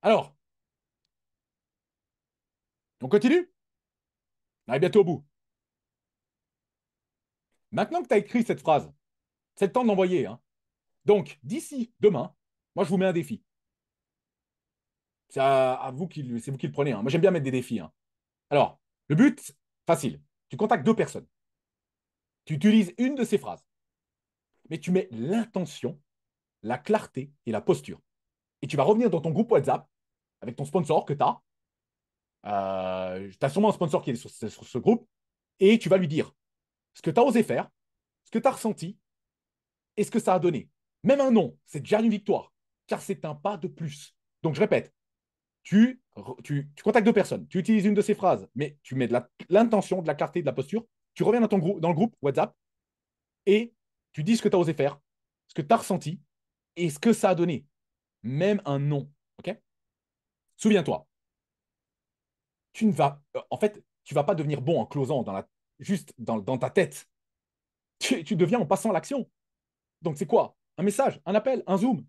Alors, on continue? On est bientôt au bout. Maintenant que tu as écrit cette phrase, c'est le temps de l'envoyer, hein. Donc, d'ici demain, moi, je vous mets un défi. C'est vous qui le prenez, hein. Moi, j'aime bien mettre des défis, hein. Alors, le but, facile. Tu contactes deux personnes. Tu utilises une de ces phrases, mais tu mets l'intention, la clarté et la posture. Et tu vas revenir dans ton groupe WhatsApp avec ton sponsor que tu as. Tu as sûrement un sponsor qui est sur ce groupe. Et tu vas lui dire ce que tu as osé faire, ce que tu as ressenti et ce que ça a donné. Même un non, c'est déjà une victoire, car c'est un pas de plus. Donc, je répète, tu contactes deux personnes, tu utilises une de ces phrases, mais tu mets de l'intention, de la clarté, de la posture, tu reviens dans le groupe WhatsApp et tu dis ce que tu as osé faire, ce que tu as ressenti et ce que ça a donné. Même un non. OK? Souviens-toi, en fait, tu vas pas devenir bon en closant juste dans ta tête. Tu deviens en passant à l'action. Donc, c'est quoi? Un message, un appel, un Zoom,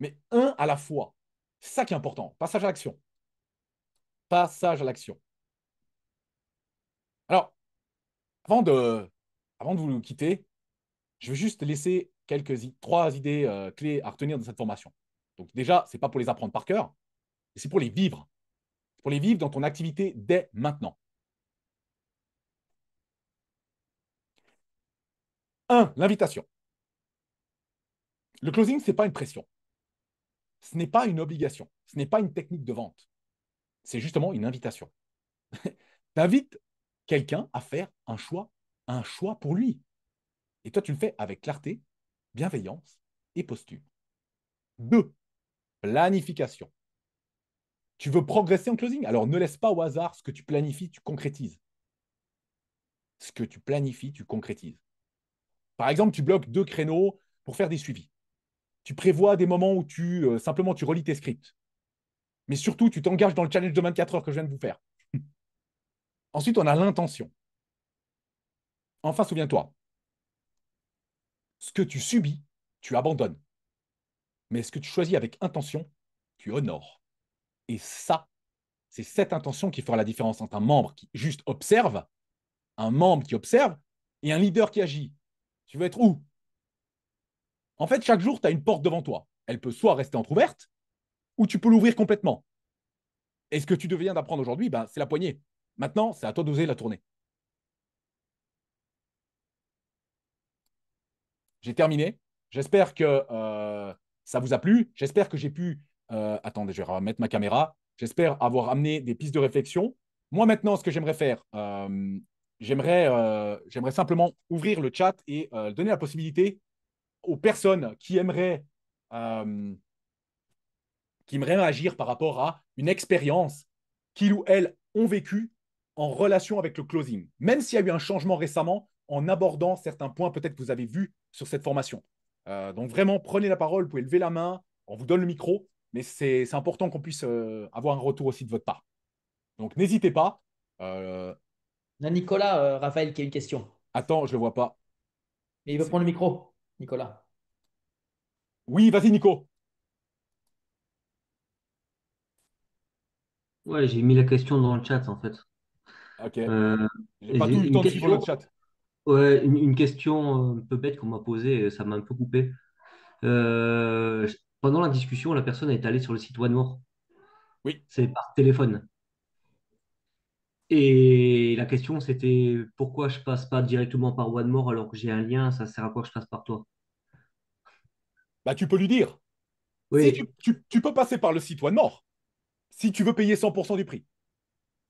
mais un à la fois. C'est ça qui est important. Passage à l'action. Passage à l'action. Alors, avant de, avant de vous quitter, je vais juste laisser trois idées clés à retenir de cette formation. Donc déjà, ce n'est pas pour les apprendre par cœur, c'est pour les vivre. Pour les vivre dans ton activité dès maintenant. Un, l'invitation. Le closing, ce n'est pas une pression. Ce n'est pas une obligation. Ce n'est pas une technique de vente. C'est justement une invitation. Tu invites quelqu'un à faire un choix pour lui. Et toi, tu le fais avec clarté, bienveillance et posture. 2, planification. Tu veux progresser en closing? Alors ne laisse pas au hasard ce que tu planifies, tu concrétises. Ce que tu planifies, tu concrétises. Par exemple, tu bloques 2 créneaux pour faire des suivis. Tu prévois des moments où simplement tu relis tes scripts. Mais surtout, tu t'engages dans le challenge de 24 heures que je viens de vous faire. Ensuite, on a l'intention. Enfin, souviens-toi, ce que tu subis, tu abandonnes. Mais ce que tu choisis avec intention, tu honores. Et ça, c'est cette intention qui fera la différence entre un membre qui juste observe, un membre qui observe, et un leader qui agit. Tu veux être où? En fait, chaque jour, tu as une porte devant toi. Elle peut soit rester entrouverte, ou tu peux l'ouvrir complètement. Et ce que tu deviens d'apprendre aujourd'hui, ben, c'est la poignée. Maintenant, c'est à toi d'oser la tourner. J'ai terminé. J'espère que ça vous a plu. J'espère que j'ai pu... attendez, je vais remettre ma caméra. J'espère avoir amené des pistes de réflexion. Moi, maintenant, ce que j'aimerais faire, j'aimerais simplement ouvrir le chat et donner la possibilité aux personnes euh, qui aimeraient agir par rapport à une expérience qu'ils ou elles ont vécue en relation avec le closing. Même s'il y a eu un changement récemment, en abordant certains points peut-être que vous avez vus sur cette formation. Donc vraiment, prenez la parole, vous pouvez lever la main, on vous donne le micro, mais c'est important qu'on puisse avoir un retour aussi de votre part. Donc n'hésitez pas. Là, Nicolas, Raphaël qui a une question. Attends, je ne le vois pas. Et il veut prendre le micro, Nicolas. Oui, vas-y Nico. Ouais, j'ai mis la question dans le chat en fait. Ok. Euh, J'ai pas j'ai tout eu le une temps de suivre le question, chat. ouais, une question un peu bête qu'on m'a posée, ça m'a un peu coupé. Pendant la discussion, la personne est allée sur le site OneMore. Oui. C'est par téléphone. Et la question, c'était pourquoi je passe pas directement par OneMore alors que j'ai un lien, ça sert à quoi que je passe par toi? Bah, tu peux lui dire. Si Oui, tu peux passer par le site OneMore, si tu veux payer 100% du prix.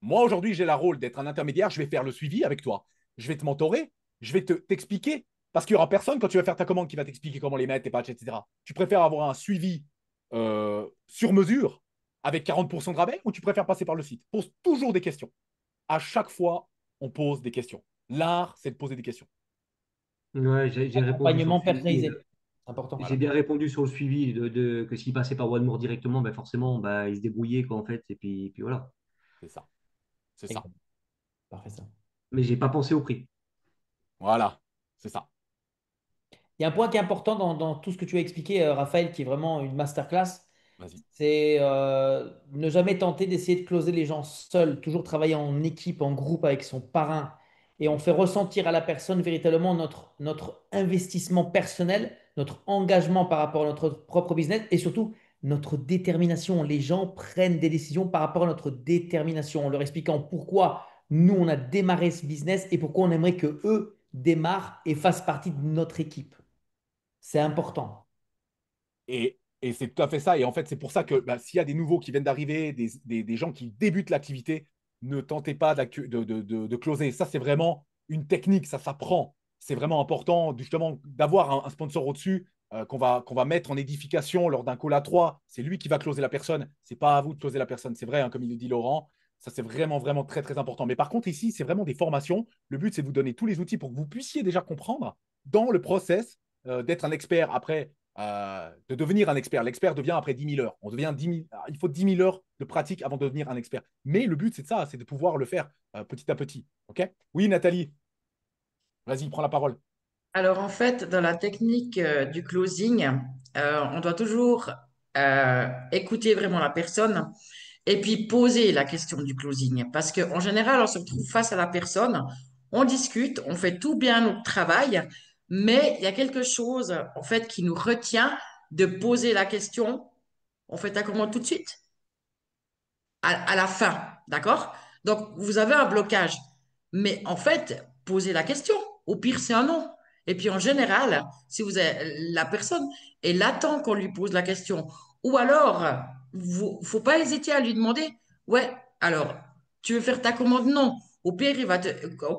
Moi, aujourd'hui, j'ai le rôle d'être un intermédiaire. Je vais faire le suivi avec toi. Je vais te mentorer. Je vais t'expliquer. Parce qu'il n'y aura personne quand tu vas faire ta commande qui va t'expliquer comment les mettre, tes patchs, etc. Tu préfères avoir un suivi sur mesure avec 40% de rabais ou tu préfères passer par le site? Pose toujours des questions. À chaque fois, on pose des questions. L'art, c'est de poser des questions. ouais, j'ai répondu sur le Accompagnement suivi. personnalisé. C'est important. J'ai Voilà, bien répondu sur le suivi que s'il passait par OneMore directement, ben forcément, ben, il se débrouillait quoi, en fait, et puis voilà. c'est ça. C'est ça. Exact. Parfait, ça. Mais j'ai pas pensé au prix. Voilà, c'est ça. Il y a un point qui est important dans tout ce que tu as expliqué, Raphaël, qui est vraiment une masterclass, Vas-y. c'est ne jamais tenter d'essayer de closer les gens seuls, toujours travailler en équipe, en groupe avec son parrain. Et on fait ressentir à la personne véritablement notre investissement personnel, notre engagement par rapport à notre propre business et surtout notre détermination. Les gens prennent des décisions par rapport à notre détermination, en leur expliquant pourquoi nous, on a démarré ce business et pourquoi on aimerait que eux démarrent et fassent partie de notre équipe. C'est important. Et c'est tout à fait ça. Et en fait, c'est pour ça que bah, s'il y a des nouveaux qui viennent d'arriver, des gens qui débutent l'activité, ne tentez pas de closer. Ça, c'est vraiment une technique, ça s'apprend. C'est vraiment important justement d'avoir un sponsor au-dessus qu'on va mettre en édification lors d'un call à trois. C'est lui qui va closer la personne. C'est pas à vous de closer la personne. C'est vrai, hein, comme il le dit Laurent. Ça, c'est vraiment, vraiment très, très important. Mais par contre, ici, c'est vraiment des formations. Le but, c'est de vous donner tous les outils pour que vous puissiez déjà comprendre dans le process d'être un expert après de devenir un expert. L'expert devient après 10 000 heures. On devient 10 000, il faut 10 000 heures de pratique avant de devenir un expert. Mais le but, c'est de ça, c'est de pouvoir le faire petit à petit. OK? Oui, Nathalie, vas-y, prends la parole. Alors, en fait, dans la technique du closing, on doit toujours écouter vraiment la personne et puis poser la question du closing. Parce qu'en général, on se retrouve face à la personne, on discute, on fait tout bien notre travail, mais il y a quelque chose, en fait, qui nous retient de poser la question, on fait ta commande tout de suite, à la fin, d'accord? Donc, vous avez un blocage. Mais en fait, posez la question. Au pire, c'est un non. Et puis, en général, si vous avez, la personne, elle attend qu'on lui pose la question. Ou alors, faut pas hésiter à lui demander, ouais, alors, tu veux faire ta commande? Non. Au pire,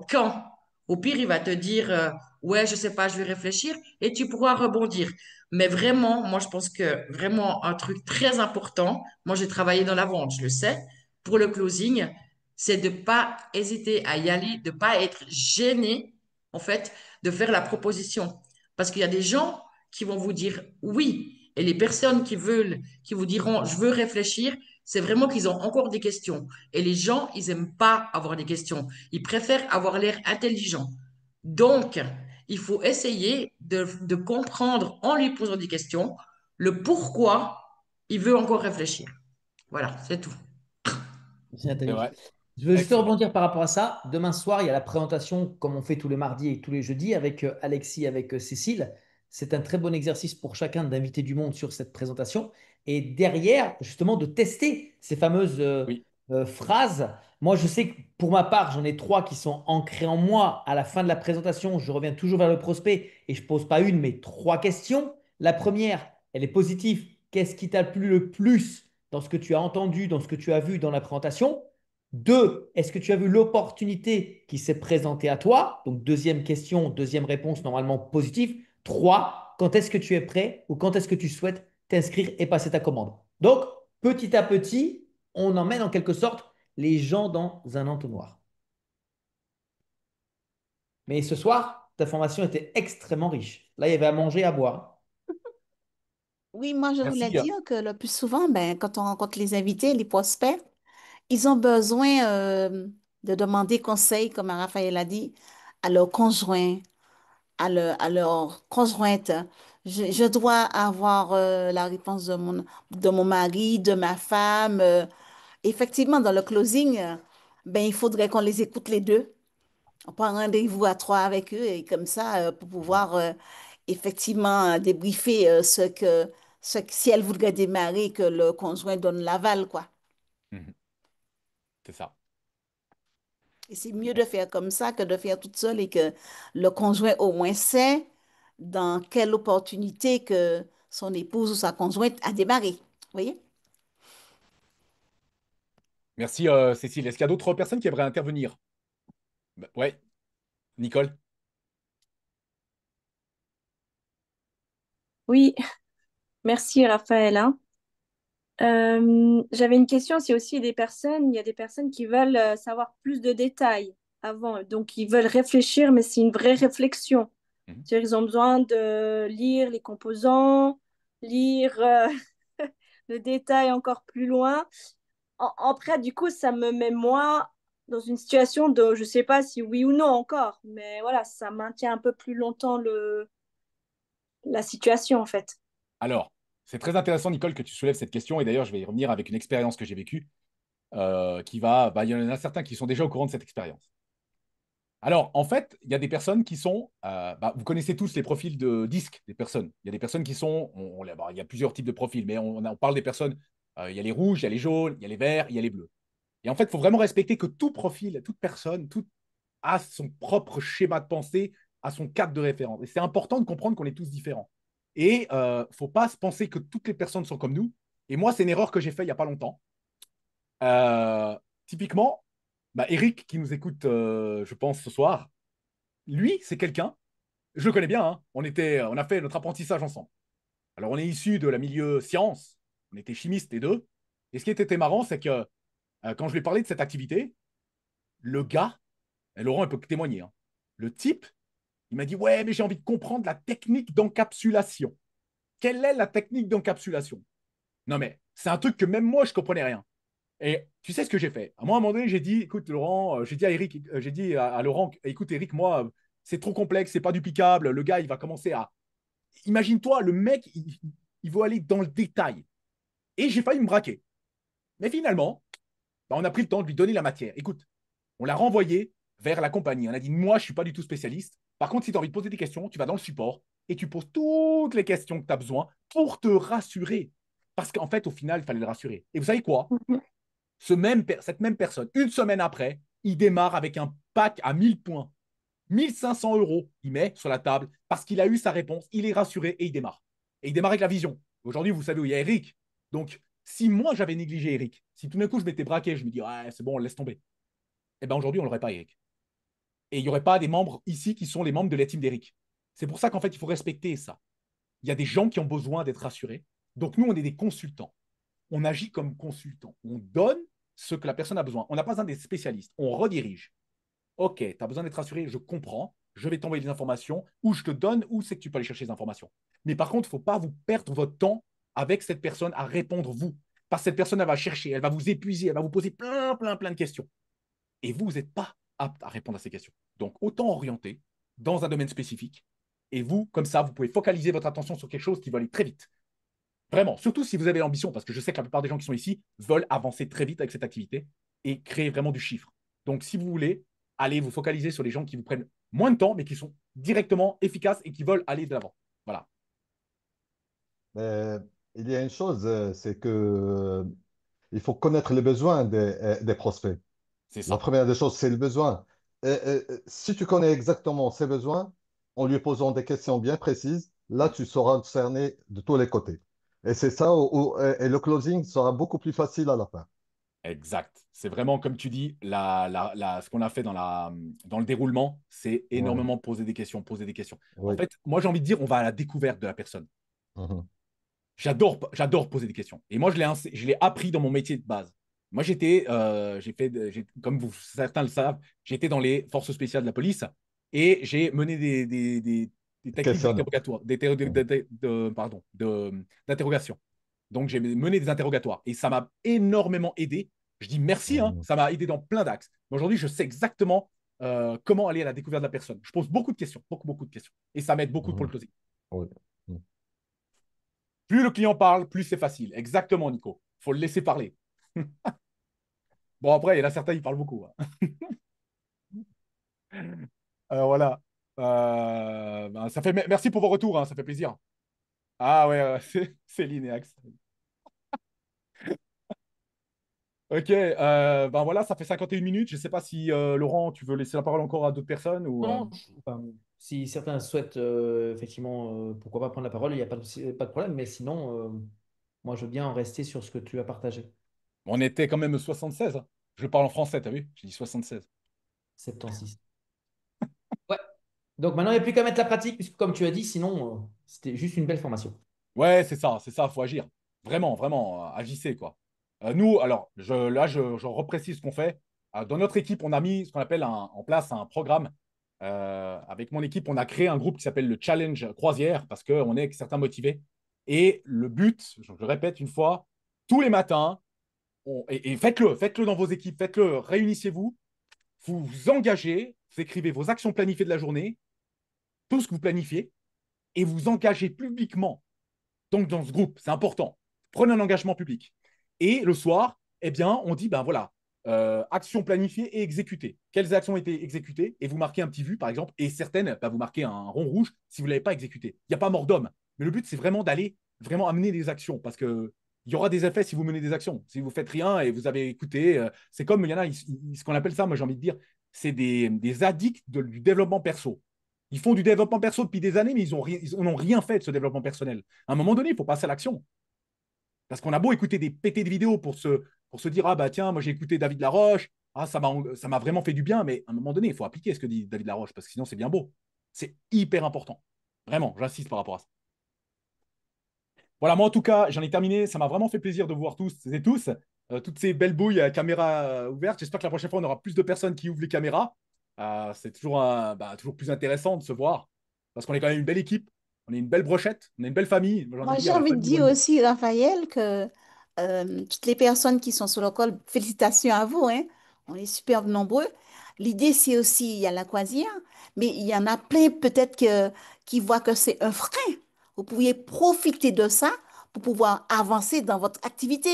quand? Au pire, il va te dire, ouais, je sais pas, je vais réfléchir et tu pourras rebondir. Mais vraiment, moi, je pense que vraiment un truc très important, moi, j'ai travaillé dans la vente, je le sais, pour le closing, c'est de pas hésiter à y aller, de pas être gêné, en fait, de faire la proposition. Parce qu'il y a des gens qui vont vous dire oui. Et les personnes qui vous diront je veux réfléchir, c'est vraiment qu'ils ont encore des questions. Et les gens, ils aiment pas avoir des questions. Ils préfèrent avoir l'air intelligent. Donc, il faut essayer de comprendre en lui posant des questions le pourquoi il veut encore réfléchir. Voilà, c'est tout. C'est C'est intelligent. vrai. Je veux juste Excellent. rebondir par rapport à ça. Demain soir, il y a la présentation, comme on fait tous les mardis et tous les jeudis, avec Alexis, avec Cécile. C'est un très bon exercice pour chacun d'inviter du monde sur cette présentation. Et derrière, justement, de tester ces fameuses Oui. phrases. Moi, je sais que pour ma part, j'en ai trois qui sont ancrées en moi. À la fin de la présentation, je reviens toujours vers le prospect et je pose pas une, mais trois questions. La première, elle est positive. Qu'est-ce qui t'a plu le plus dans ce que tu as entendu, dans ce que tu as vu dans la présentation? Deux, est-ce que tu as vu l'opportunité qui s'est présentée à toi? Donc, deuxième question, deuxième réponse normalement positive. Trois, quand est-ce que tu es prêt ou quand est-ce que tu souhaites t'inscrire et passer ta commande? Donc, petit à petit, on emmène en quelque sorte les gens dans un entonnoir. Mais ce soir, ta formation était extrêmement riche. Là, il y avait à manger et à boire. Oui, moi, je voulais Merci. dire que le plus souvent, ben, quand on rencontre les invités, les prospects, ils ont besoin de demander conseil, comme Raphaël a dit, à leur conjoint, à leur conjointe. Je dois avoir la réponse de mon mari, de ma femme. Effectivement, dans le closing, ben, il faudrait qu'on les écoute les deux. On prend un rendez-vous à trois avec eux et comme ça, pour pouvoir effectivement débriefer si elle voudrait démarrer, que le conjoint donne l'aval, quoi. Mhm. C'est ça. Et c'est mieux de faire comme ça que de faire toute seule et que le conjoint au moins sait dans quelle opportunité que son épouse ou sa conjointe a démarré. Vous voyez? Merci, Cécile. Est-ce qu'il y a d'autres personnes qui aimeraient intervenir? Bah, ouais, Nicole. Oui, merci Raphaël, hein. J'avais une question, c'est aussi il y a des personnes qui veulent savoir plus de détails avant, donc ils veulent réfléchir, mais c'est une vraie réflexion. Mhm. C'est-à-dire ils ont besoin de lire les composants, lire le détail encore plus loin. Après, du coup, ça me met moi dans une situation de, je sais pas si oui ou non encore, mais voilà, ça maintient un peu plus longtemps la situation en fait. Alors, c'est très intéressant, Nicole, que tu soulèves cette question. Et d'ailleurs, je vais y revenir avec une expérience que j'ai vécue, il y en a certains qui sont déjà au courant de cette expérience. Alors, en fait, il y a des personnes qui sont, vous connaissez tous les profils de disques des personnes. Il y a des personnes qui sont, il y a plusieurs types de profils, mais on parle des personnes, il y a les rouges, il y a les jaunes, il y a les verts, il y a les bleus. Et en fait, il faut vraiment respecter que tout profil, toute personne, tout a son propre schéma de pensée, a son cadre de référence. Et c'est important de comprendre qu'on est tous différents. Et il ne faut pas se penser que toutes les personnes sont comme nous. Et moi, c'est une erreur que j'ai faite il n'y a pas longtemps. Typiquement, Eric, qui nous écoute, je pense, ce soir, lui, c'est quelqu'un, je le connais bien, hein, on a fait notre apprentissage ensemble. Alors, on est issus de la milieu science, on était chimistes les deux. Et ce qui était marrant, c'est que quand je lui ai parlé de cette activité, le gars, et Laurent, il peut témoigner, hein, le type, il m'a dit, ouais, mais j'ai envie de comprendre la technique d'encapsulation. Quelle est la technique d'encapsulation? Non, mais c'est un truc que même moi, je ne comprenais rien. Et tu sais ce que j'ai fait? À moi, à un moment donné, j'ai dit, écoute, Laurent, j'ai dit à Eric, j'ai dit à Laurent, écoute, Eric, moi, c'est trop complexe, c'est pas du picable. Le gars, il va commencer à. Imagine-toi, le mec, il veut aller dans le détail. Et j'ai failli me braquer. Mais finalement, on a pris le temps de lui donner la matière. Écoute, on l'a renvoyé vers la compagnie. On a dit, moi, je ne suis pas du tout spécialiste. Par contre, si tu as envie de poser des questions, tu vas dans le support et tu poses toutes les questions que tu as besoin pour te rassurer. Parce qu'en fait, au final, il fallait le rassurer. Et vous savez quoi? Cette même personne, une semaine après, il démarre avec un pack à 1000 points. 1 500 €, il met sur la table parce qu'il a eu sa réponse, il est rassuré et il démarre. Et il démarre avec la vision. Aujourd'hui, vous savez où il y a Eric. Donc, si moi j'avais négligé Eric, si tout d'un coup je m'étais braqué, je me dis, ouais, c'est bon, on laisse tomber, eh ben aujourd'hui, on l'aurait pas, Eric. Et il n'y aurait pas des membres ici qui sont les membres de la team d'Eric. C'est pour ça qu'en fait, il faut respecter ça. Il y a des gens qui ont besoin d'être rassurés. Donc, nous, on est des consultants. On agit comme consultants. On donne ce que la personne a besoin. On n'a pas besoin des spécialistes. On redirige. OK, tu as besoin d'être rassuré, je comprends. Je vais t'envoyer des informations ou je te donne où c'est que tu peux aller chercher les informations. Mais par contre, il ne faut pas vous perdre votre temps avec cette personne à répondre vous. Parce que cette personne, elle va chercher, elle va vous épuiser, elle va vous poser plein de questions. Et vous n'êtes pas apte à répondre à ces questions. Donc, autant orienter dans un domaine spécifique. Et vous, comme ça, vous pouvez focaliser votre attention sur quelque chose qui va aller très vite. Vraiment, surtout si vous avez l'ambition, parce que je sais que la plupart des gens qui sont ici veulent avancer très vite avec cette activité et créer vraiment du chiffre. Donc, si vous voulez, allez vous focaliser sur les gens qui vous prennent moins de temps, mais qui sont directement efficaces et qui veulent aller de l'avant. Voilà, Mais il y a une chose, c'est que il faut connaître les besoins des prospects. c'est La ça. première des choses, c'est le besoin. Si tu connais exactement ses besoins, en lui posant des questions bien précises, là, tu sauras le cerner de tous les côtés. Et c'est ça, et le closing sera beaucoup plus facile à la fin. Exact. C'est vraiment, comme tu dis, ce qu'on a fait dans le déroulement, c'est Ouais, énormément poser des questions, poser des questions. En oui. fait, moi, j'ai envie de dire, on va à la découverte de la personne. Mhm. J'adore poser des questions. Et moi, je l'ai appris dans mon métier de base. Moi, comme certains le savent, j'étais dans les forces spéciales de la police et j'ai mené des techniques Questionne. d'interrogatoire, Mhm. d'interrogation. Donc, j'ai mené des interrogatoires et ça m'a énormément aidé. Je dis merci, hein, Mhm. ça m'a aidé dans plein d'axes. Mais aujourd'hui, je sais exactement comment aller à la découverte de la personne. Je pose beaucoup de questions, beaucoup de questions. Et ça m'aide beaucoup pour le Mhm. closing. Oui. Mhm. Plus le client parle, plus c'est facile. Exactement, Nico. Il faut le laisser parler. Bon, après, il y en a certains, ils parlent beaucoup, hein. Alors voilà. Ça fait... Merci pour vos retours, hein, ça fait plaisir. Ah ouais, c'est Linéax. Ok, ben voilà, ça fait 51 minutes. Je ne sais pas si Laurent, tu veux laisser la parole encore à d'autres personnes ou Non, enfin, si certains souhaitent effectivement, pourquoi pas prendre la parole, il n'y a pas de problème, mais sinon, moi je veux bien en rester sur ce que tu as partagé. on était quand même 76, hein. Je parle en français, t'as vu? J'ai dit 76. 76. Ouais. Donc maintenant, il n'y a plus qu'à mettre la pratique, puisque comme tu as dit, sinon, c'était juste une belle formation. Ouais, c'est ça, faut agir. Vraiment, vraiment, agissez, quoi. Nous, alors, je reprécise ce qu'on fait. Dans notre équipe, on a mis ce qu'on appelle en place un programme. Avec mon équipe, on a créé un groupe qui s'appelle le Challenge Croisière parce qu'on est certains motivés. Et le but, je le répète une fois, tous les matins, et faites-le dans vos équipes, faites-le, réunissez-vous, vous vous engagez, vous écrivez vos actions planifiées de la journée, tout ce que vous planifiez, et vous engagez publiquement donc, dans ce groupe, c'est important. Prenez un engagement public. Et le soir, eh bien, on dit, ben voilà, actions planifiées et exécutées. Quelles actions ont été exécutées? Et vous marquez un petit vu, par exemple, et certaines, ben, vous marquez un rond rouge si vous ne l'avez pas exécuté. Il n'y a pas mort d'homme. Mais le but, c'est vraiment d'aller vraiment amener des actions parce que il y aura des effets si vous menez des actions. Si vous faites rien et vous avez écouté, c'est comme il y en a, ce qu'on appelle ça, moi j'ai envie de dire, c'est des addicts du développement perso. Ils font du développement perso depuis des années, mais ils n'ont rien fait de ce développement personnel. À un moment donné, il faut passer à l'action. Parce qu'on a beau écouter des pétés de vidéos pour se dire, ah bah tiens, moi j'ai écouté David Laroche, ah, ça m'a vraiment fait du bien, mais à un moment donné, il faut appliquer ce que dit David Laroche, parce que sinon c'est bien beau. C'est hyper important. Vraiment, j'insiste par rapport à ça. Voilà, moi en tout cas, j'en ai terminé. Ça m'a vraiment fait plaisir de vous voir tous et tous. Toutes ces belles bouilles à caméra ouverte. J'espère que la prochaine fois, on aura plus de personnes qui ouvrent les caméras. C'est toujours, toujours plus intéressant de se voir, parce qu'on est quand même une belle équipe. On est une belle brochette, on est une belle famille. Moi, j'ai envie Moi, de j'ai dire, la envie de famille dire Wonder. aussi, Raphaël, que toutes les personnes qui sont sur le call, félicitations à vous, hein. On est super nombreux. L'idée, c'est aussi, il y a la croisière, mais il y en a plein peut-être qui voient que c'est un frein. Vous pourriez profiter de ça pour pouvoir avancer dans votre activité.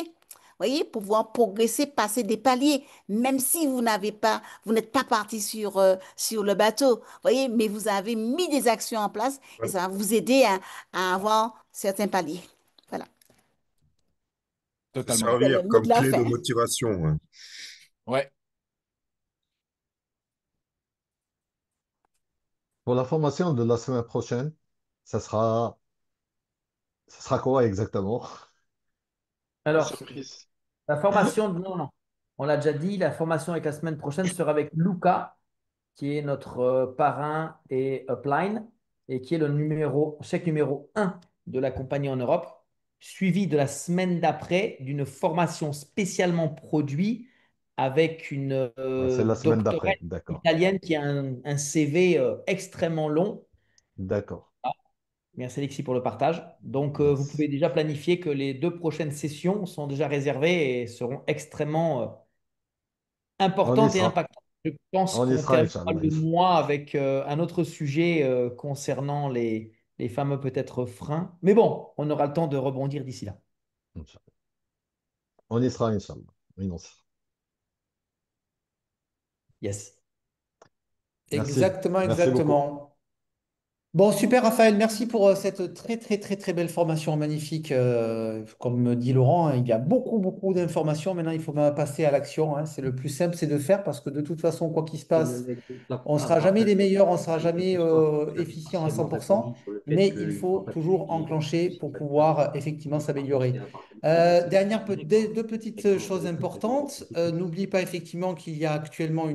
Voyez, pour pouvoir progresser, passer des paliers, même si vous n'êtes pas parti sur le bateau. Voyez, mais vous avez mis des actions en place et Ouais. ça va vous aider à avoir certains paliers. Voilà, Peut Totalement c'est d'accord. le servir mot de comme la clé fin. de motivation. Ouais. Ouais, Pour la formation de la semaine prochaine, ça sera, ça sera quoi exactement? La Alors, surprise. la formation, non, non, on l'a déjà dit, la formation avec la semaine prochaine sera avec Luca, qui est notre parrain et upline, et qui est le chèque numéro un de la compagnie en Europe, suivi de la semaine d'après d'une formation spécialement produite avec une Ouais, c'est la semaine doctoresse d'après. D'accord. italienne qui a un CV extrêmement long. D'accord. Merci Alexis pour le partage. Donc, vous Merci. pouvez déjà planifier que les 2 prochaines sessions sont déjà réservées et seront extrêmement On y importante et sera. impactante. Je pense On y qu'on sera, terminera Inch'Allah. le mois avec un autre sujet concernant les fameux peut-être freins. Mais bon, on aura le temps de rebondir d'ici là. Inch'Allah. On y sera, Inch'Allah. Oui, on y sera. Yes. Merci. Exactement, Merci beaucoup. exactement. Bon, super Raphaël, merci pour cette très très très très belle formation magnifique. Comme me dit Laurent, hein, il y a beaucoup beaucoup d'informations. Maintenant, il faut passer à l'action, hein. C'est le plus simple, c'est de faire parce que de toute façon, quoi qu'il se Comme passe, l'anecdote on ne à sera jamais Raphaël, les meilleurs, on ne sera avec jamais ce soir, tu as efficient à partiellement 100%, répondu sur le fait mais il que, faut en fait, tu toujours dis, enclencher c'est pour pas bien, pouvoir effectivement approcher s'améliorer. un partenaire commercial terminé, quoi. Deux Et petites quand choses le truc est importantes. exécuté. N'oublie pas effectivement qu'il y a actuellement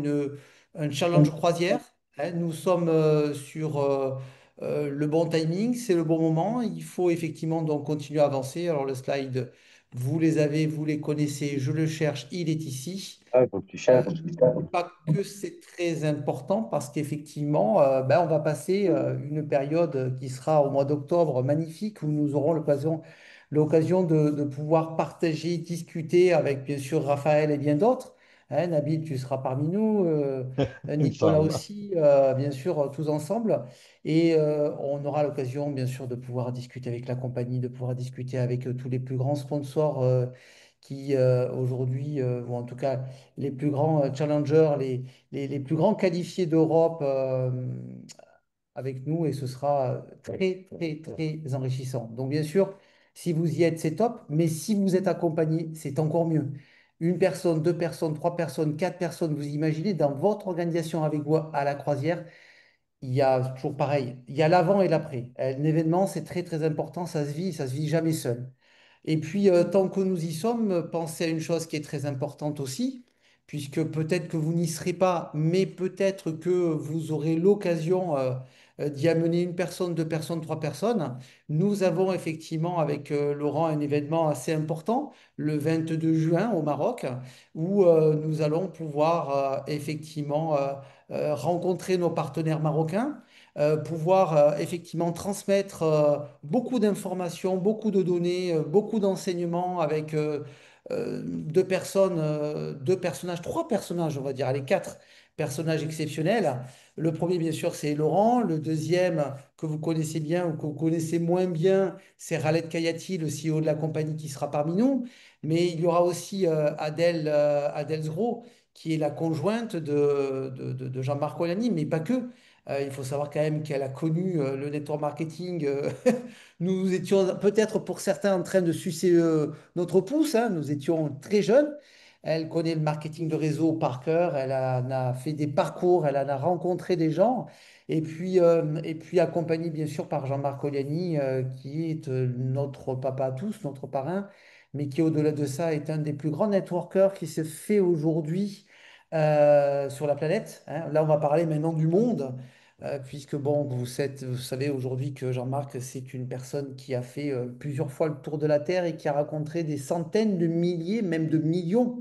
un challenge croisière, hein. Nous sommes sur le bon timing, c'est le bon moment. Il faut effectivement donc continuer à avancer. Alors le slide, vous les avez, vous les connaissez, je le cherche, il est ici. Ah, il faut que tu cherches. N'oubliez pas que c'est très important parce qu'effectivement, on va passer une période qui sera au mois d'octobre magnifique où nous aurons l'occasion de pouvoir partager, discuter avec bien sûr Raphaël et bien d'autres. Hein, Nabil, tu seras parmi nous, Nicolas Inch'Allah. aussi, bien sûr, tous ensemble. Et on aura l'occasion, bien sûr, de pouvoir discuter avec la compagnie, de pouvoir discuter avec tous les plus grands sponsors qui aujourd'hui, ou en tout cas les plus grands challengers, les plus grands qualifiés d'Europe avec nous et ce sera très, très, très enrichissant. Donc, bien sûr, si vous y êtes, c'est top, mais si vous êtes accompagné, c'est encore mieux. Une personne, deux personnes, trois personnes, quatre personnes, vous imaginez dans votre organisation avec vous à la croisière, il y a toujours pareil, il y a l'avant et l'après. Un événement, c'est très, très important, ça se vit jamais seul. Et puis, tant que nous y sommes, pensez à une chose qui est très importante aussi, puisque peut-être que vous n'y serez pas, mais peut-être que vous aurez l'occasion d'y amener une personne, deux personnes, trois personnes. Nous avons effectivement avec Laurent un événement assez important le 22 juin au Maroc, où nous allons pouvoir effectivement rencontrer nos partenaires marocains, pouvoir effectivement transmettre beaucoup d'informations, beaucoup de données, beaucoup d'enseignements avec deux personnages, trois personnages, on va dire, allez, quatre personnages exceptionnels. Le premier, bien sûr, c'est Laurent. Le deuxième, que vous connaissez bien ou que vous connaissez moins bien, c'est Khaled Kayati, le CEO de la compagnie qui sera parmi nous. Mais il y aura aussi Adèle Zgro, qui est la conjointe de Jean-Marc Olani, mais pas que. Il faut savoir quand même qu'elle a connu le network marketing. Nous étions peut-être pour certains en train de sucer notre pouce, hein. Nous étions très jeunes. Elle connaît le marketing de réseau par cœur. En a fait des parcours, elle en a rencontré des gens. Et puis accompagnée bien sûr par Jean-Marc Oliani, qui est notre papa à tous, notre parrain, mais qui au-delà de ça est un des plus grands networkers qui se fait aujourd'hui sur la planète, hein. Là, on va parler maintenant du monde, puisque bon, vous savez aujourd'hui que Jean-Marc, c'est une personne qui a fait plusieurs fois le tour de la Terre et qui a rencontré des centaines de milliers, même de millions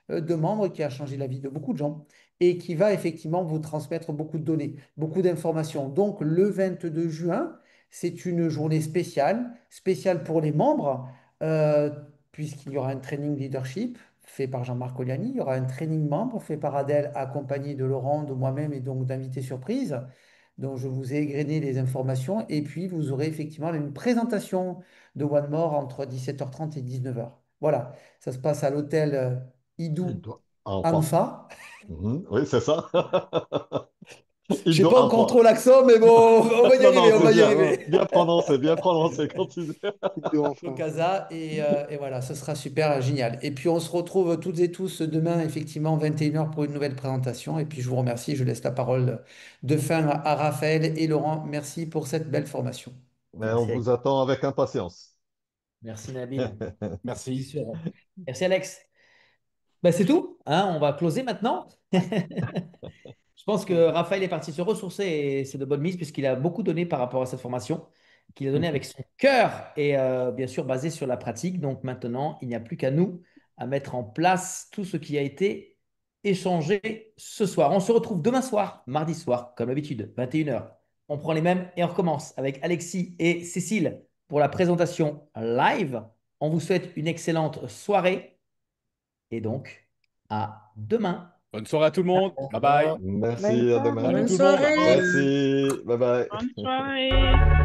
de membres, qui a changé la vie de beaucoup de gens et qui va effectivement vous transmettre beaucoup de données, beaucoup d'informations. Donc, le 22 juin, c'est une journée spéciale, spéciale pour les membres, euh, puisqu'il y aura un training leadership fait par Jean-Marc Oliani, il y aura un training membre fait par Adèle, accompagné de Laurent, de moi-même et donc d'invités surprises, dont je vous ai égrené les informations. Et puis, vous aurez effectivement une présentation de One More entre 17h30 et 19h. Voilà, ça se passe à l'hôtel Il Idou doit. Enfin. Anfa. Mhm. Oui, c'est ça. Je Il sais doit pas encore enfin. trop l'accent, mais bon, on va y Non, non, arriver, on c'est va y bien, hein. arriver. Bien prononcé, continue. Il doit Donc, enfin. Casa, et voilà, ce sera super génial. Et puis, on se retrouve toutes et tous demain, effectivement, 21h pour une nouvelle présentation. Et puis, je vous remercie. Je laisse la parole de fin à Raphaël et Laurent. Merci pour cette belle formation. Mais on Merci. vous attend avec impatience. Merci Nabil. Bien Merci. sûr. Merci Alex. Ben, c'est tout, hein, on va closer maintenant. Je pense que Raphaël est parti se ressourcer et c'est de bonne mise puisqu'il a beaucoup donné par rapport à cette formation, qu'il a donné avec son cœur et bien sûr basé sur la pratique. Donc maintenant, il n'y a plus qu'à nous à mettre en place tout ce qui a été échangé ce soir. On se retrouve demain soir, mardi soir, comme d'habitude, 21h. On prend les mêmes et on recommence avec Alexis et Cécile pour la présentation live. On vous souhaite une excellente soirée et donc à demain. Bonne soirée à tout le monde. Bye bye. Merci, à demain. Salut Bonne tout le monde. soirée. Merci, bye bye. Bonne soirée.